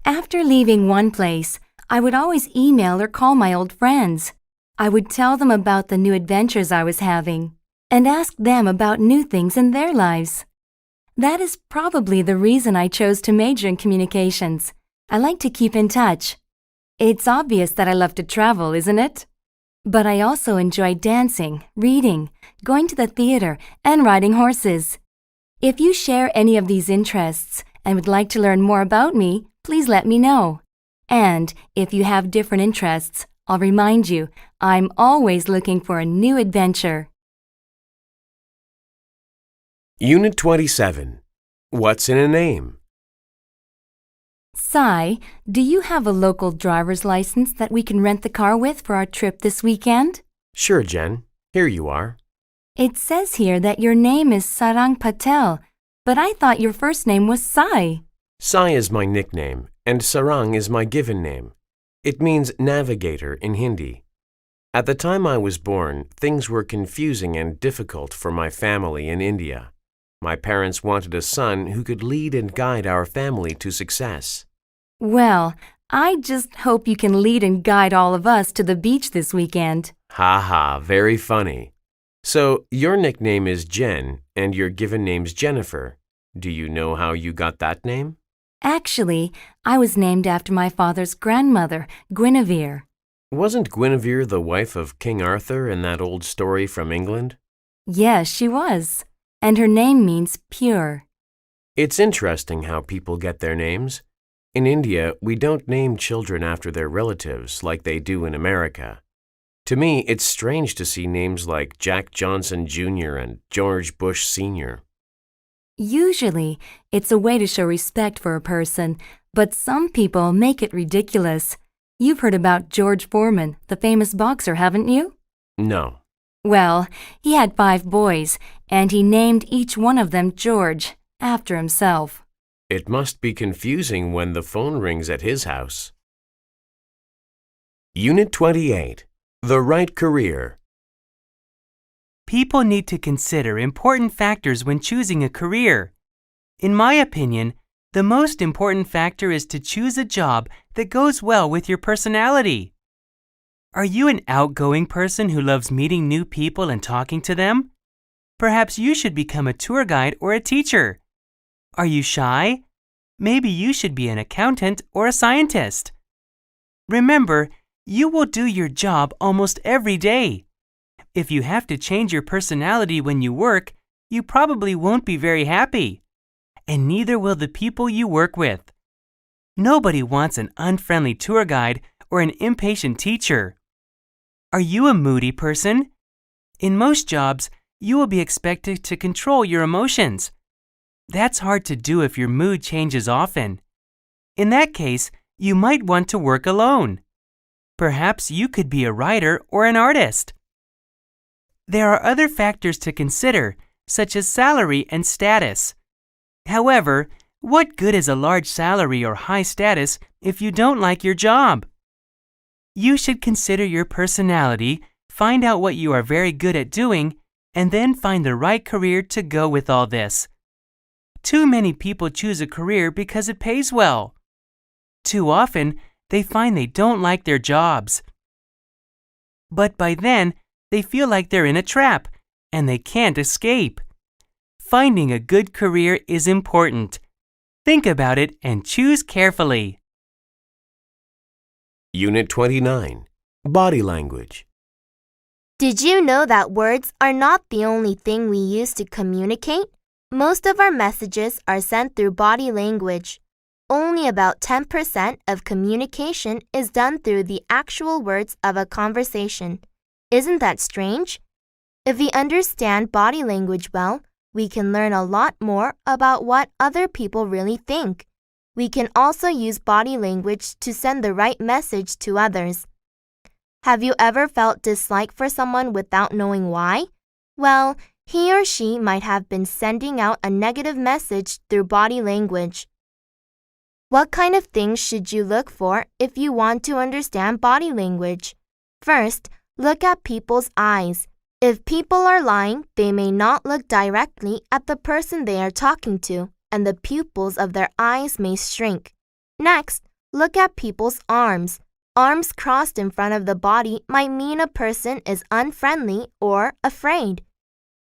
B: After leaving one place, I would always email or call my old friends. I would tell them about the new adventures I was having and ask them about new things in their lives. That is probably the reason I chose to major in communications. I like to keep in touch. It's obvious that I love to travel, isn't it? But I also enjoy dancing, reading, going to the theater, and riding horses. If you share any of these interests and would like to learn more about me, please let me know. And if you have different interests, I'll remind you, I'm always looking for a new adventure.
A: Unit 27. What's in a name?
B: Sai, do you have a local driver's license that we can rent the car with for our trip this weekend?
A: Sure, Jen. Here you are.
B: It says here that your name is Sarang Patel. But I thought your first name was Sai.
A: Sai is my nickname, and Sarang is my given name. It means navigator in Hindi. At the time I was born, things were confusing and difficult for my family in India. My parents wanted a son who could lead and guide our family to success.
B: Well, I just hope you can lead and guide all of us to the beach this weekend.
A: Ha ha, very funny. So, your nickname is Jen, and your given name's Jennifer. Do you know how you got that name?
B: Actually, I was named after my father's grandmother, Guinevere.
A: Wasn't Guinevere the wife of King Arthur in that old story from England?
B: Yes, she was. And her name means pure.
A: It's interesting how people get their names. In India, we don't name children after their relatives like they do in America. To me, it's strange to see names like Jack Johnson Jr. and George Bush Sr.
B: Usually, it's a way to show respect for a person, but some people make it ridiculous. You've heard about George Foreman, the famous boxer, haven't you?
A: No.
B: Well, he had 5 boys, and he named each one of them George, after himself.
A: It must be confusing when the phone rings at his house. Unit 28. The Right Career.
D: People need to consider important factors when choosing a career. In my opinion, the most important factor is to choose a job that goes well with your personality. Are you an outgoing person who loves meeting new people and talking to them? Perhaps you should become a tour guide or a teacher. Are you shy? Maybe you should be an accountant or a scientist. Remember, you will do your job almost every day. If you have to change your personality when you work, you probably won't be very happy. And neither will the people you work with. Nobody wants an unfriendly tour guide or an impatient teacher. Are you a moody person? In most jobs, you will be expected to control your emotions. That's hard to do if your mood changes often. In that case, you might want to work alone. Perhaps you could be a writer or an artist. There are other factors to consider, such as salary and status. However, what good is a large salary or high status if you don't like your job? You should consider your personality, find out what you are very good at doing, and then find the right career to go with all this. Too many people choose a career because it pays well. Too often, they find they don't like their jobs. But by then, they feel like they're in a trap, and they can't escape. Finding a good career is important. Think about it and choose carefully.
A: Unit 29. Body Language.
C: Did you know that words are not the only thing we use to communicate? Most of our messages are sent through body language. Only about 10% of communication is done through the actual words of a conversation. Isn't that strange? If we understand body language well, we can learn a lot more about what other people really think. We can also use body language to send the right message to others. Have you ever felt dislike for someone without knowing why? Well, he or she might have been sending out a negative message through body language. What kind of things should you look for if you want to understand body language? First, look at people's eyes. If people are lying, they may not look directly at the person they are talking to, and the pupils of their eyes may shrink. Next, look at people's arms. Arms crossed in front of the body might mean a person is unfriendly or afraid.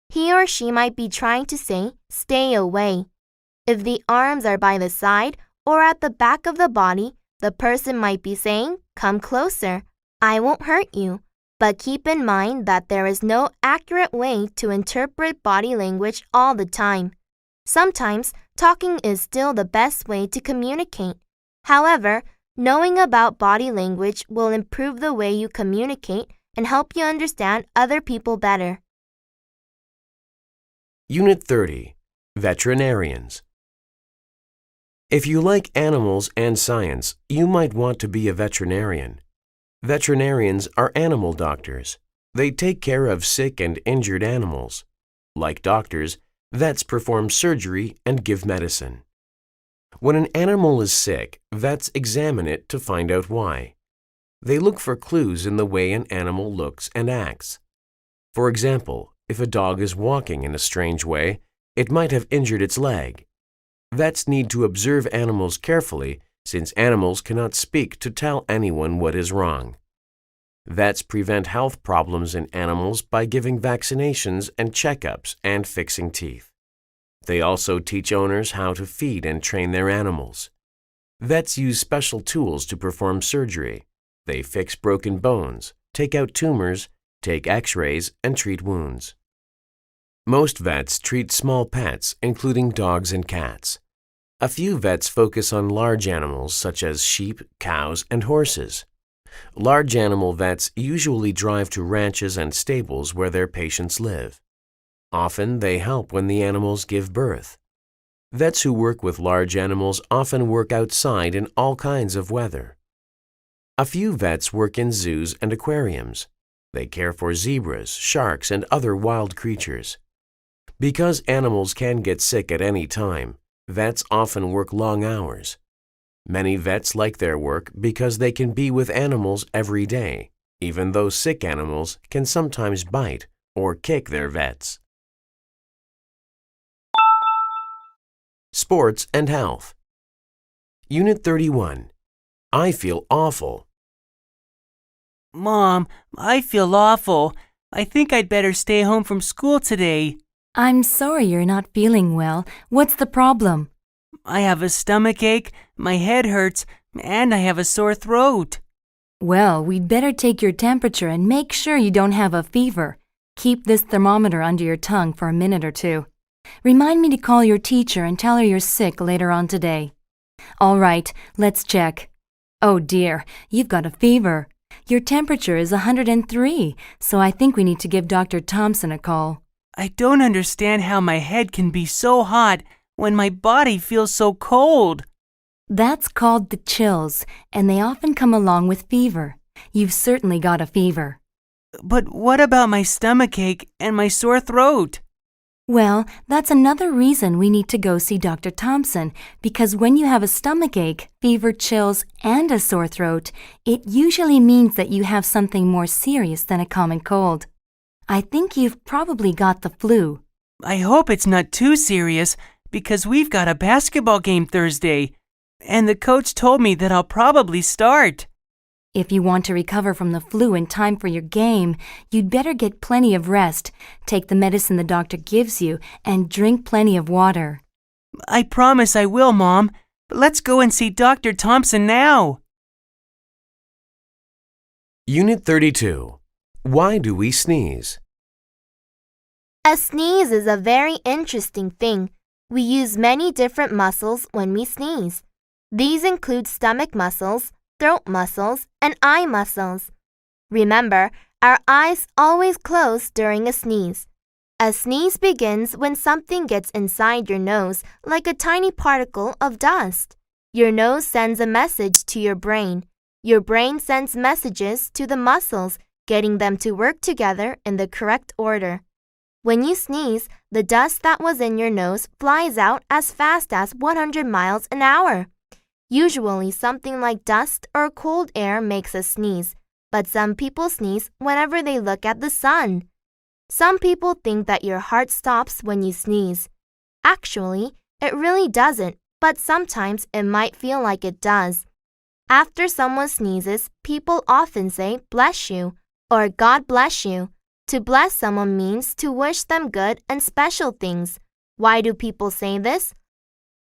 C: He or she might be trying to say, "Stay away." If the arms are by the side or at the back of the body, the person might be saying, "Come closer. I won't hurt you." But keep in mind that there is no accurate way to interpret body language all the time. Sometimes, talking is still the best way to communicate. However, knowing about body language will improve the way you communicate and help you understand other people better.
A: Unit 30. Veterinarians. If you like animals and science, you might want to be a veterinarian. Veterinarians are animal doctors. They take care of sick and injured animals. Like doctors, Vets perform surgery and give medicine. When an animal is sick, vets examine it to find out why. They look for clues in the way an animal looks and acts. For example, if a dog is walking in a strange way, it might have injured its leg. Vets need to observe animals carefully since animals cannot speak to tell anyone what is wrong. Vets prevent health problems in animals by giving vaccinations and checkups and fixing teeth. They also teach owners how to feed and train their animals. Vets use special tools to perform surgery. They fix broken bones, take out tumors, take x-rays, and treat wounds. Most vets treat small pets, including dogs and cats. A few vets focus on large animals such as sheep, cows, and horses. Large animal vets usually drive to ranches and stables where their patients live. Often they help when the animals give birth. Vets who work with large animals often work outside in all kinds of weather. A few vets work in zoos and aquariums. They care for zebras, sharks, and other wild creatures. Because animals can get sick at any time, vets often work long hours. Many vets like their work because they can be with animals every day, even though sick animals can sometimes bite or kick their vets. Sports and Health. Unit 31. I feel awful.
D: Mom, I feel awful. I think I'd better stay home from school today.
B: I'm sorry you're not feeling well. What's the problem?
D: I have a stomach ache, my head hurts, and I have a sore throat.
B: Well, we'd better take your temperature and make sure you don't have a fever. Keep this thermometer under your tongue for a minute or two. Remind me to call your teacher and tell her you're sick later on today. All right, let's check. Oh dear, you've got a fever. Your temperature is 103, so I think we need to give Dr. Thompson a call.
D: I don't understand how my head can be so hot when my body feels so cold.
B: That's called the chills, and they often come along with fever. You've certainly got a fever.
D: But what about my stomach ache and my sore throat?
B: Well, that's another reason we need to go see Dr. Thompson, because when you have a stomach ache, fever, chills, and a sore throat, it usually means that you have something more serious than a common cold. I think you've probably got the flu.
D: I hope it's not too serious, because we've got a basketball game Thursday, and the coach told me that I'll probably start.
B: If you want to recover from the flu in time for your game, you'd better get plenty of rest, take the medicine the doctor gives you, and drink plenty of water.
D: I promise I will, Mom. But let's go and see Dr. Thompson now.
A: Unit 32. Why do we sneeze?
C: A sneeze is a very interesting thing. We use many different muscles when we sneeze. These include stomach muscles, throat muscles, and eye muscles. Remember, our eyes always close during a sneeze. A sneeze begins when something gets inside your nose, like a tiny particle of dust. Your nose sends a message to your brain. Your brain sends messages to the muscles, getting them to work together in the correct order. When you sneeze, the dust that was in your nose flies out as fast as 100 miles an hour. Usually, something like dust or cold air makes us sneeze, but some people sneeze whenever they look at the sun. Some people think that your heart stops when you sneeze. Actually, it really doesn't, but sometimes it might feel like it does. After someone sneezes, people often say, "Bless you," or "God bless you." To bless someone means to wish them good and special things. Why do people say this?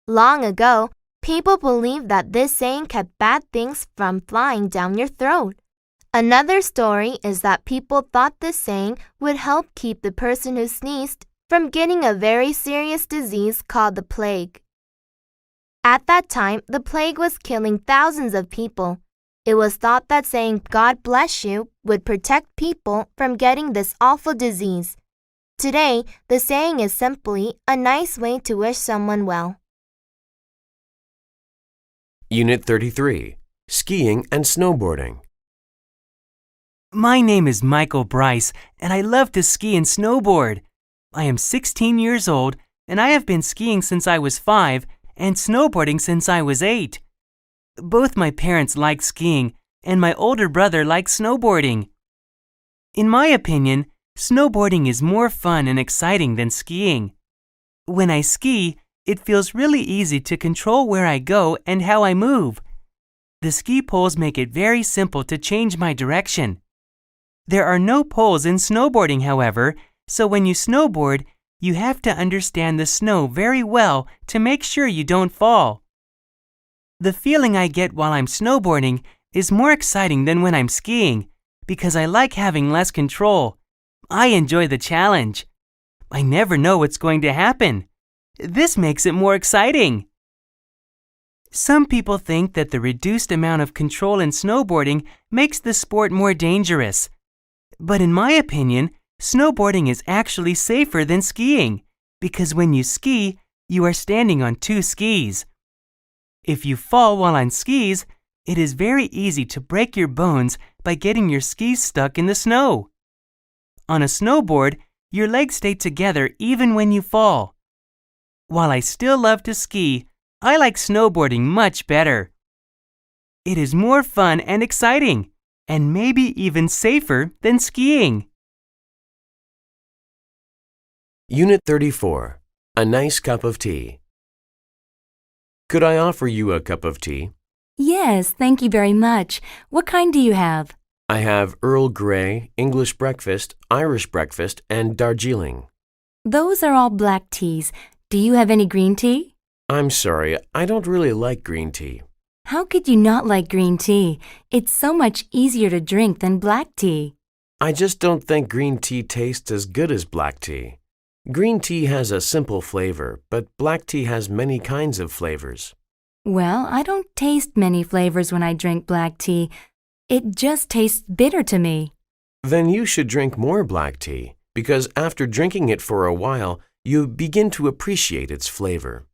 C: Long ago, people believed that this saying kept bad things from flying down your throat. Another story is that people thought this saying would help keep the person who sneezed from getting a very serious disease called the plague. At that time, the plague was killing thousands of people. It was thought that saying "God bless you" would protect people from getting this awful disease. Today, the saying is simply a nice way to wish someone well.
A: Unit 33. Skiing and snowboarding.
D: My name is Michael Bryce, and I love to ski and snowboard. I am 16 years old, and I have been skiing since I was 5 and snowboarding since I was 8. Both my parents like skiing, and my older brother likes snowboarding. In my opinion, snowboarding is more fun and exciting than skiing. When I ski, it feels really easy to control where I go and how I move. The ski poles make it very simple to change my direction. There are no poles in snowboarding, however, so when you snowboard, you have to understand the snow very well to make sure you don't fall. The feeling I get while I'm snowboarding is more exciting than when I'm skiing because I like having less control. I enjoy the challenge. I never know what's going to happen. This makes it more exciting. Some people think that the reduced amount of control in snowboarding makes the sport more dangerous. But in my opinion, snowboarding is actually safer than skiing because when you ski, you are standing on 2 skis. If you fall while on skis, it is very easy to break your bones by getting your skis stuck in the snow. On a snowboard, your legs stay together even when you fall. While I still love to ski, I like snowboarding much better. It is more fun and exciting, and maybe even safer than skiing.
A: Unit 34. A nice cup of tea. Could I offer you a cup of tea?
B: Yes, thank you very much. What kind do you have?
A: I have Earl Grey, English breakfast, Irish breakfast, and Darjeeling.
B: Those are all black teas. Do you have any green tea?
A: I'm sorry, I don't really like green tea.
B: How could you not like green tea? It's so much easier to drink than black tea.
A: I just don't think green tea tastes as good as black tea. Green tea has a simple flavor, but black tea has many kinds of flavors.
B: Well, I don't taste many flavors when I drink black tea. It just tastes bitter to me.
A: Then you should drink more black tea, because after drinking it for a while, you begin to appreciate its flavor.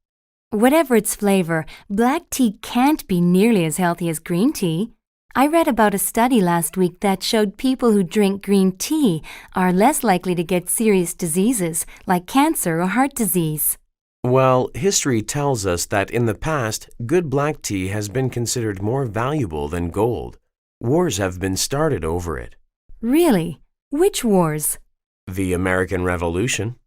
B: Whatever its flavor, black tea can't be nearly as healthy as green tea. I read about a study last week that showed people who drink green tea are less likely to get serious diseases like cancer or heart disease.
A: Well, history tells us that in the past, good black tea has been considered more valuable than gold. Wars have been started over it.
B: Really? Which wars?
A: The American Revolution.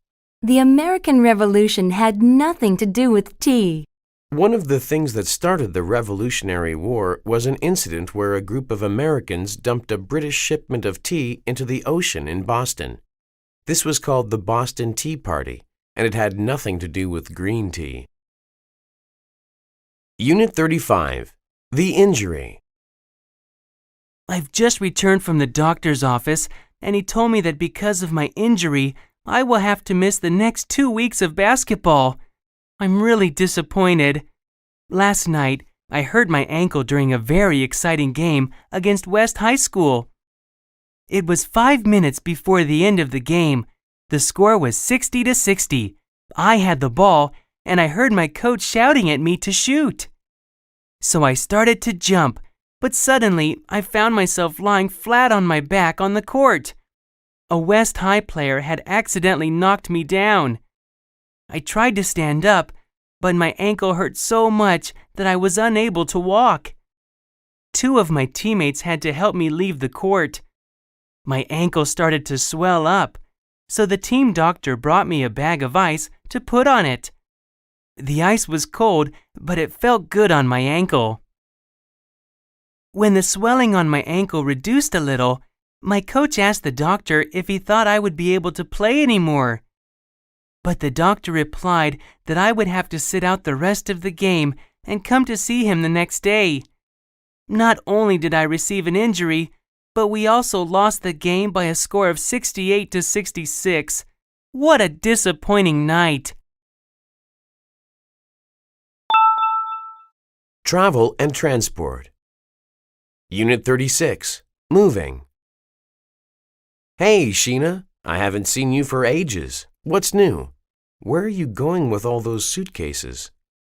B: The American Revolution had nothing to do with tea.
A: One of the things that started the Revolutionary War was an incident where a group of Americans dumped a British shipment of tea into the ocean in Boston. This was called the Boston Tea Party, and it had nothing to do with green tea. Unit 35. The Injury.
D: I've just returned from the doctor's office, and he told me that because of my injury, I will have to miss the next 2 weeks of basketball. I'm really disappointed. Last night, I hurt my ankle during a very exciting game against West High School. It was 5 minutes before the end of the game. The score was 60-60. I had the ball, and I heard my coach shouting at me to shoot. So I started to jump, but suddenly I found myself lying flat on my back on the court. A West High player had accidentally knocked me down. I tried to stand up, but my ankle hurt so much that I was unable to walk. 2 of my teammates had to help me leave the court. My ankle started to swell up, so the team doctor brought me a bag of ice to put on it. The ice was cold, but it felt good on my ankle. When the swelling on my ankle reduced a little, my coach asked the doctor if he thought I would be able to play anymore. But the doctor replied that I would have to sit out the rest of the game and come to see him the next day. Not only did I receive an injury, but we also lost the game by a score of 68-66. What a disappointing night.
A: Travel and Transport. Unit 36. Moving. Hey, Sheena, I haven't seen you for ages. What's new? Where are you going with all those suitcases?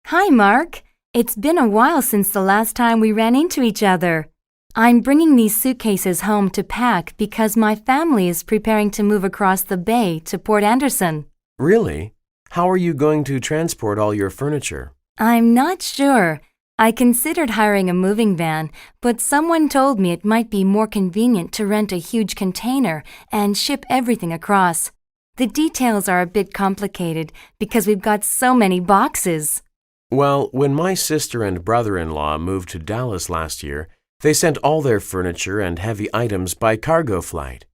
B: Hi, Mark. It's been a while since the last time we ran into each other. I'm bringing these suitcases home to pack because my family is preparing to move across the bay to Port Anderson.
A: Really? How are you going to transport all your furniture?
B: I'm not sure. I considered hiring a moving van, but someone told me it might be more convenient to rent a huge container and ship everything across. The details are a bit complicated because we've got so many boxes.
A: Well, when my sister and brother-in-law moved to Dallas last year, they sent all their furniture and heavy items by cargo flight.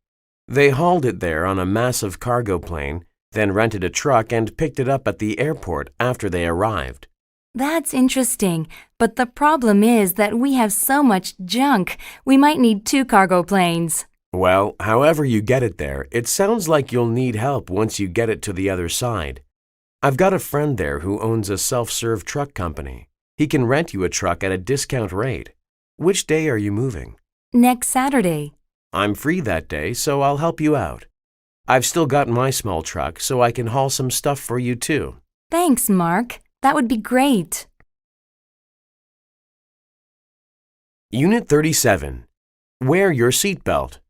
A: They hauled it there on a massive cargo plane, then rented a truck and picked it up at the airport after they arrived.
B: That's interesting, but the problem is that we have so much junk, we might need 2 cargo planes.
A: Well, however you get it there, it sounds like you'll need help once you get it to the other side. I've got a friend there who owns a self-serve truck company. He can rent you a truck at a discount rate. Which day are you moving?
B: Next Saturday.
A: I'm free that day, so I'll help you out. I've still got my small truck, so I can haul some stuff for you too.
B: Thanks, Mark. That would be great.
A: Unit 37. Wear your seatbelt.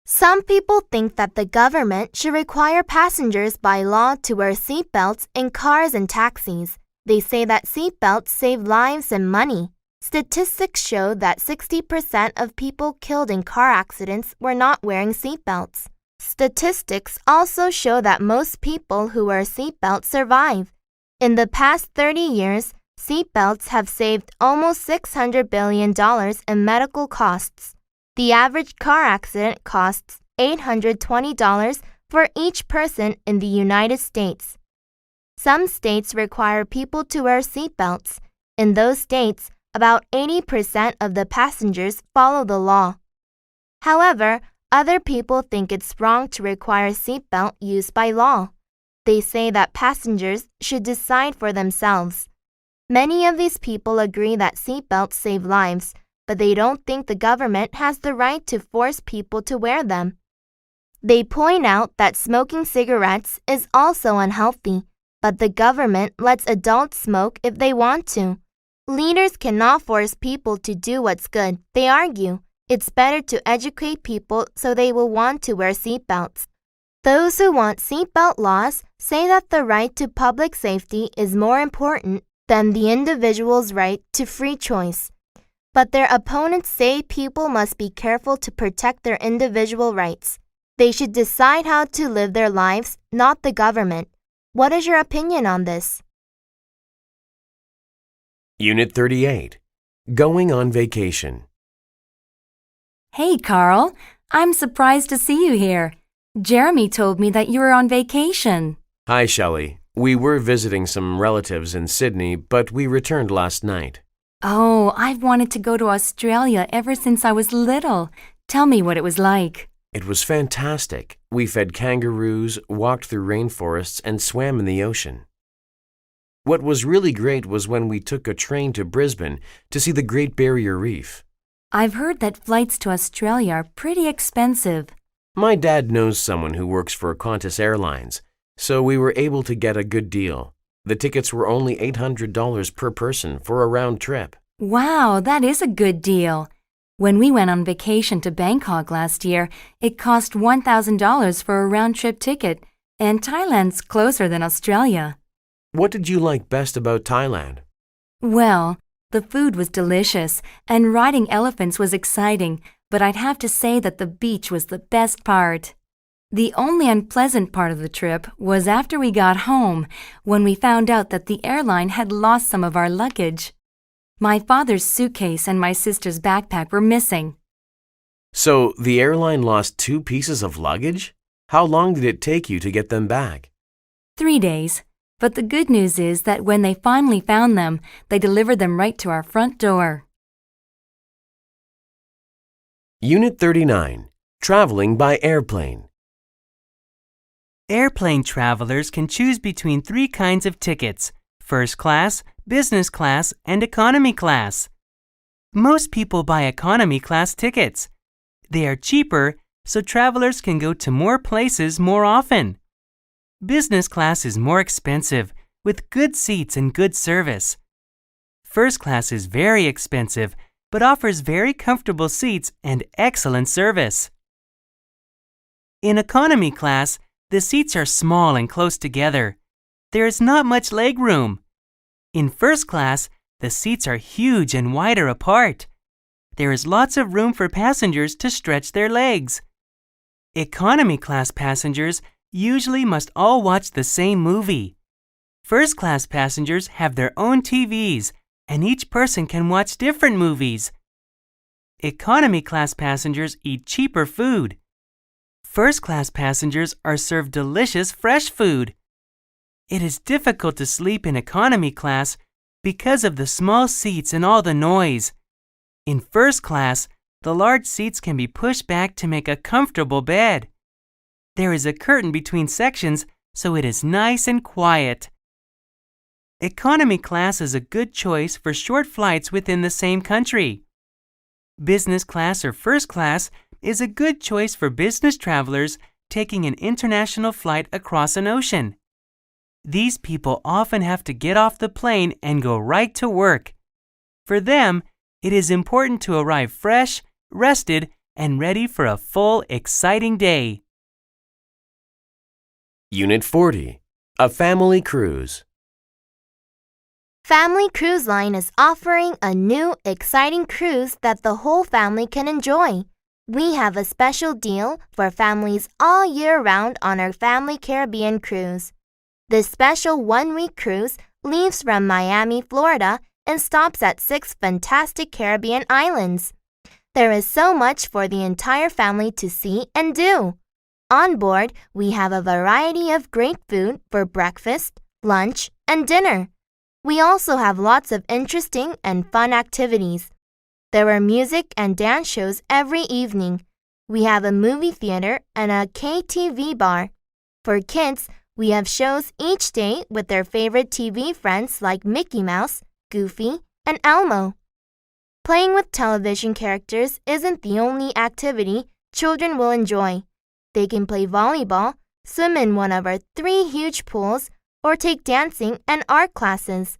C: Some people think that the government should require passengers by law to wear seatbelts in cars and taxis. They say that seatbelts save lives and money. Statistics show that 60% of people killed in car accidents were not wearing seatbelts. Statistics also show that most people who wear seatbelts survive. In the past 30 years, seatbelts have saved almost $600 billion in medical costs. The average car accident costs $820 for each person in the United States. Some states require people to wear seatbelts. In those states, about 80% of the passengers follow the law. However, other people think it's wrong to require seatbelt use by law. They say that passengers should decide for themselves. Many of these people agree that seatbelts save lives, but they don't think the government has the right to force people to wear them. They point out that smoking cigarettes is also unhealthy, but the government lets adults smoke if they want to. Leaders cannot force people to do what's good, they argue. It's better to educate people so they will want to wear seatbelts. Those who want seatbelt laws say that the right to public safety is more important than the individual's right to free choice. But their opponents say people must be careful to protect their individual rights. They should decide how to live their lives, not the government. What is your opinion on this?
A: Unit 38. Going on vacation.
B: Hey, Carl. I'm surprised to see you here. Jeremy told me that you were on vacation.
A: Hi, Shelley. We were visiting some relatives in Sydney, but we returned last night.
B: Oh, I've wanted to go to Australia ever since I was little. Tell me what it was like.
A: It was fantastic. We fed kangaroos, walked through rainforests, and swam in the ocean. What was really great was when we took a train to Brisbane to see the Great Barrier Reef.
B: I've heard that flights to Australia are pretty expensive.
A: My dad knows someone who works for Qantas Airlines, so we were able to get a good deal. The tickets were only $800 per person for a round trip.
B: Wow, that is a good deal. When we went on vacation to Bangkok last year, it cost $1,000 for a round-trip ticket, and Thailand's closer than Australia.
A: What did you like best about Thailand?
B: Well, the food was delicious, and riding elephants was exciting, but I'd have to say that the beach was the best part. The only unpleasant part of the trip was after we got home, when we found out that the airline had lost some of our luggage. My father's suitcase and my sister's backpack were missing.
A: So the airline lost 2 pieces of luggage? How long did it take you to get them back?
B: 3 days. But the good news is that when they finally found them, they delivered them right to our front door.
A: Unit 39. Traveling by airplane.
D: Airplane travelers can choose between 3 kinds of tickets: first class, business class, and economy class. Most people buy economy class tickets. They are cheaper, so travelers can go to more places more often. Business class is more expensive, with good seats and good service. First class is very expensive, but offers very comfortable seats and excellent service. In economy class, The seats are small and close together. There is not much leg room. In first class, the seats are huge and wider apart. There is lots of room for passengers to stretch their legs. Economy class passengers usually must all watch the same movie. First class passengers have their own TVs, and each person can watch different movies. Economy class passengers eat cheaper food. First class passengers are served delicious fresh food. It is difficult to sleep in economy class because of the small seats and all the noise. In first class, the large seats can be pushed back to make a comfortable bed. There is a curtain between sections, so it is nice and quiet. Economy class is a good choice for short flights within the same country. Business class or first class is a good choice for business travelers taking an international flight across an ocean. These people often have to get off the plane and go right to work. For them, it is important to arrive fresh, rested, and ready for a full, exciting day.
A: Unit 40. A family cruise.
C: Family Cruise Line is offering a new, exciting cruise that the whole family can enjoy. We have a special deal for families all year round on our Family Caribbean Cruise. This special one-week cruise leaves from Miami, Florida, and stops at 6 fantastic Caribbean islands. There is so much for the entire family to see and do. On board, we have a variety of great food for breakfast, lunch, and dinner. We also have lots of interesting and fun activities. There are music and dance shows every evening. We have a movie theater and a KTV bar. For kids, we have shows each day with their favorite TV friends like Mickey Mouse, Goofy, and Elmo. Playing with television characters isn't the only activity children will enjoy. They can play volleyball, swim in one of our 3 huge pools, or take dancing and art classes.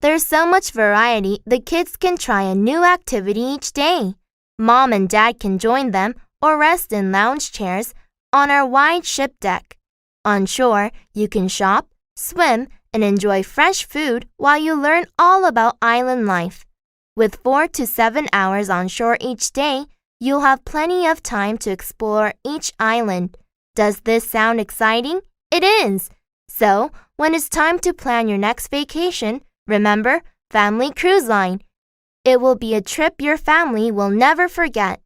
C: There's so much variety, the kids can try a new activity each day. Mom and Dad can join them or rest in lounge chairs on our wide ship deck. On shore, you can shop, swim, and enjoy fresh food while you learn all about island life. With 4 to 7 hours on shore each day, you'll have plenty of time to explore each island. Does this sound exciting? It is! So, when it's time to plan your next vacation, remember Family Cruise Line. It will be a trip your family will never forget.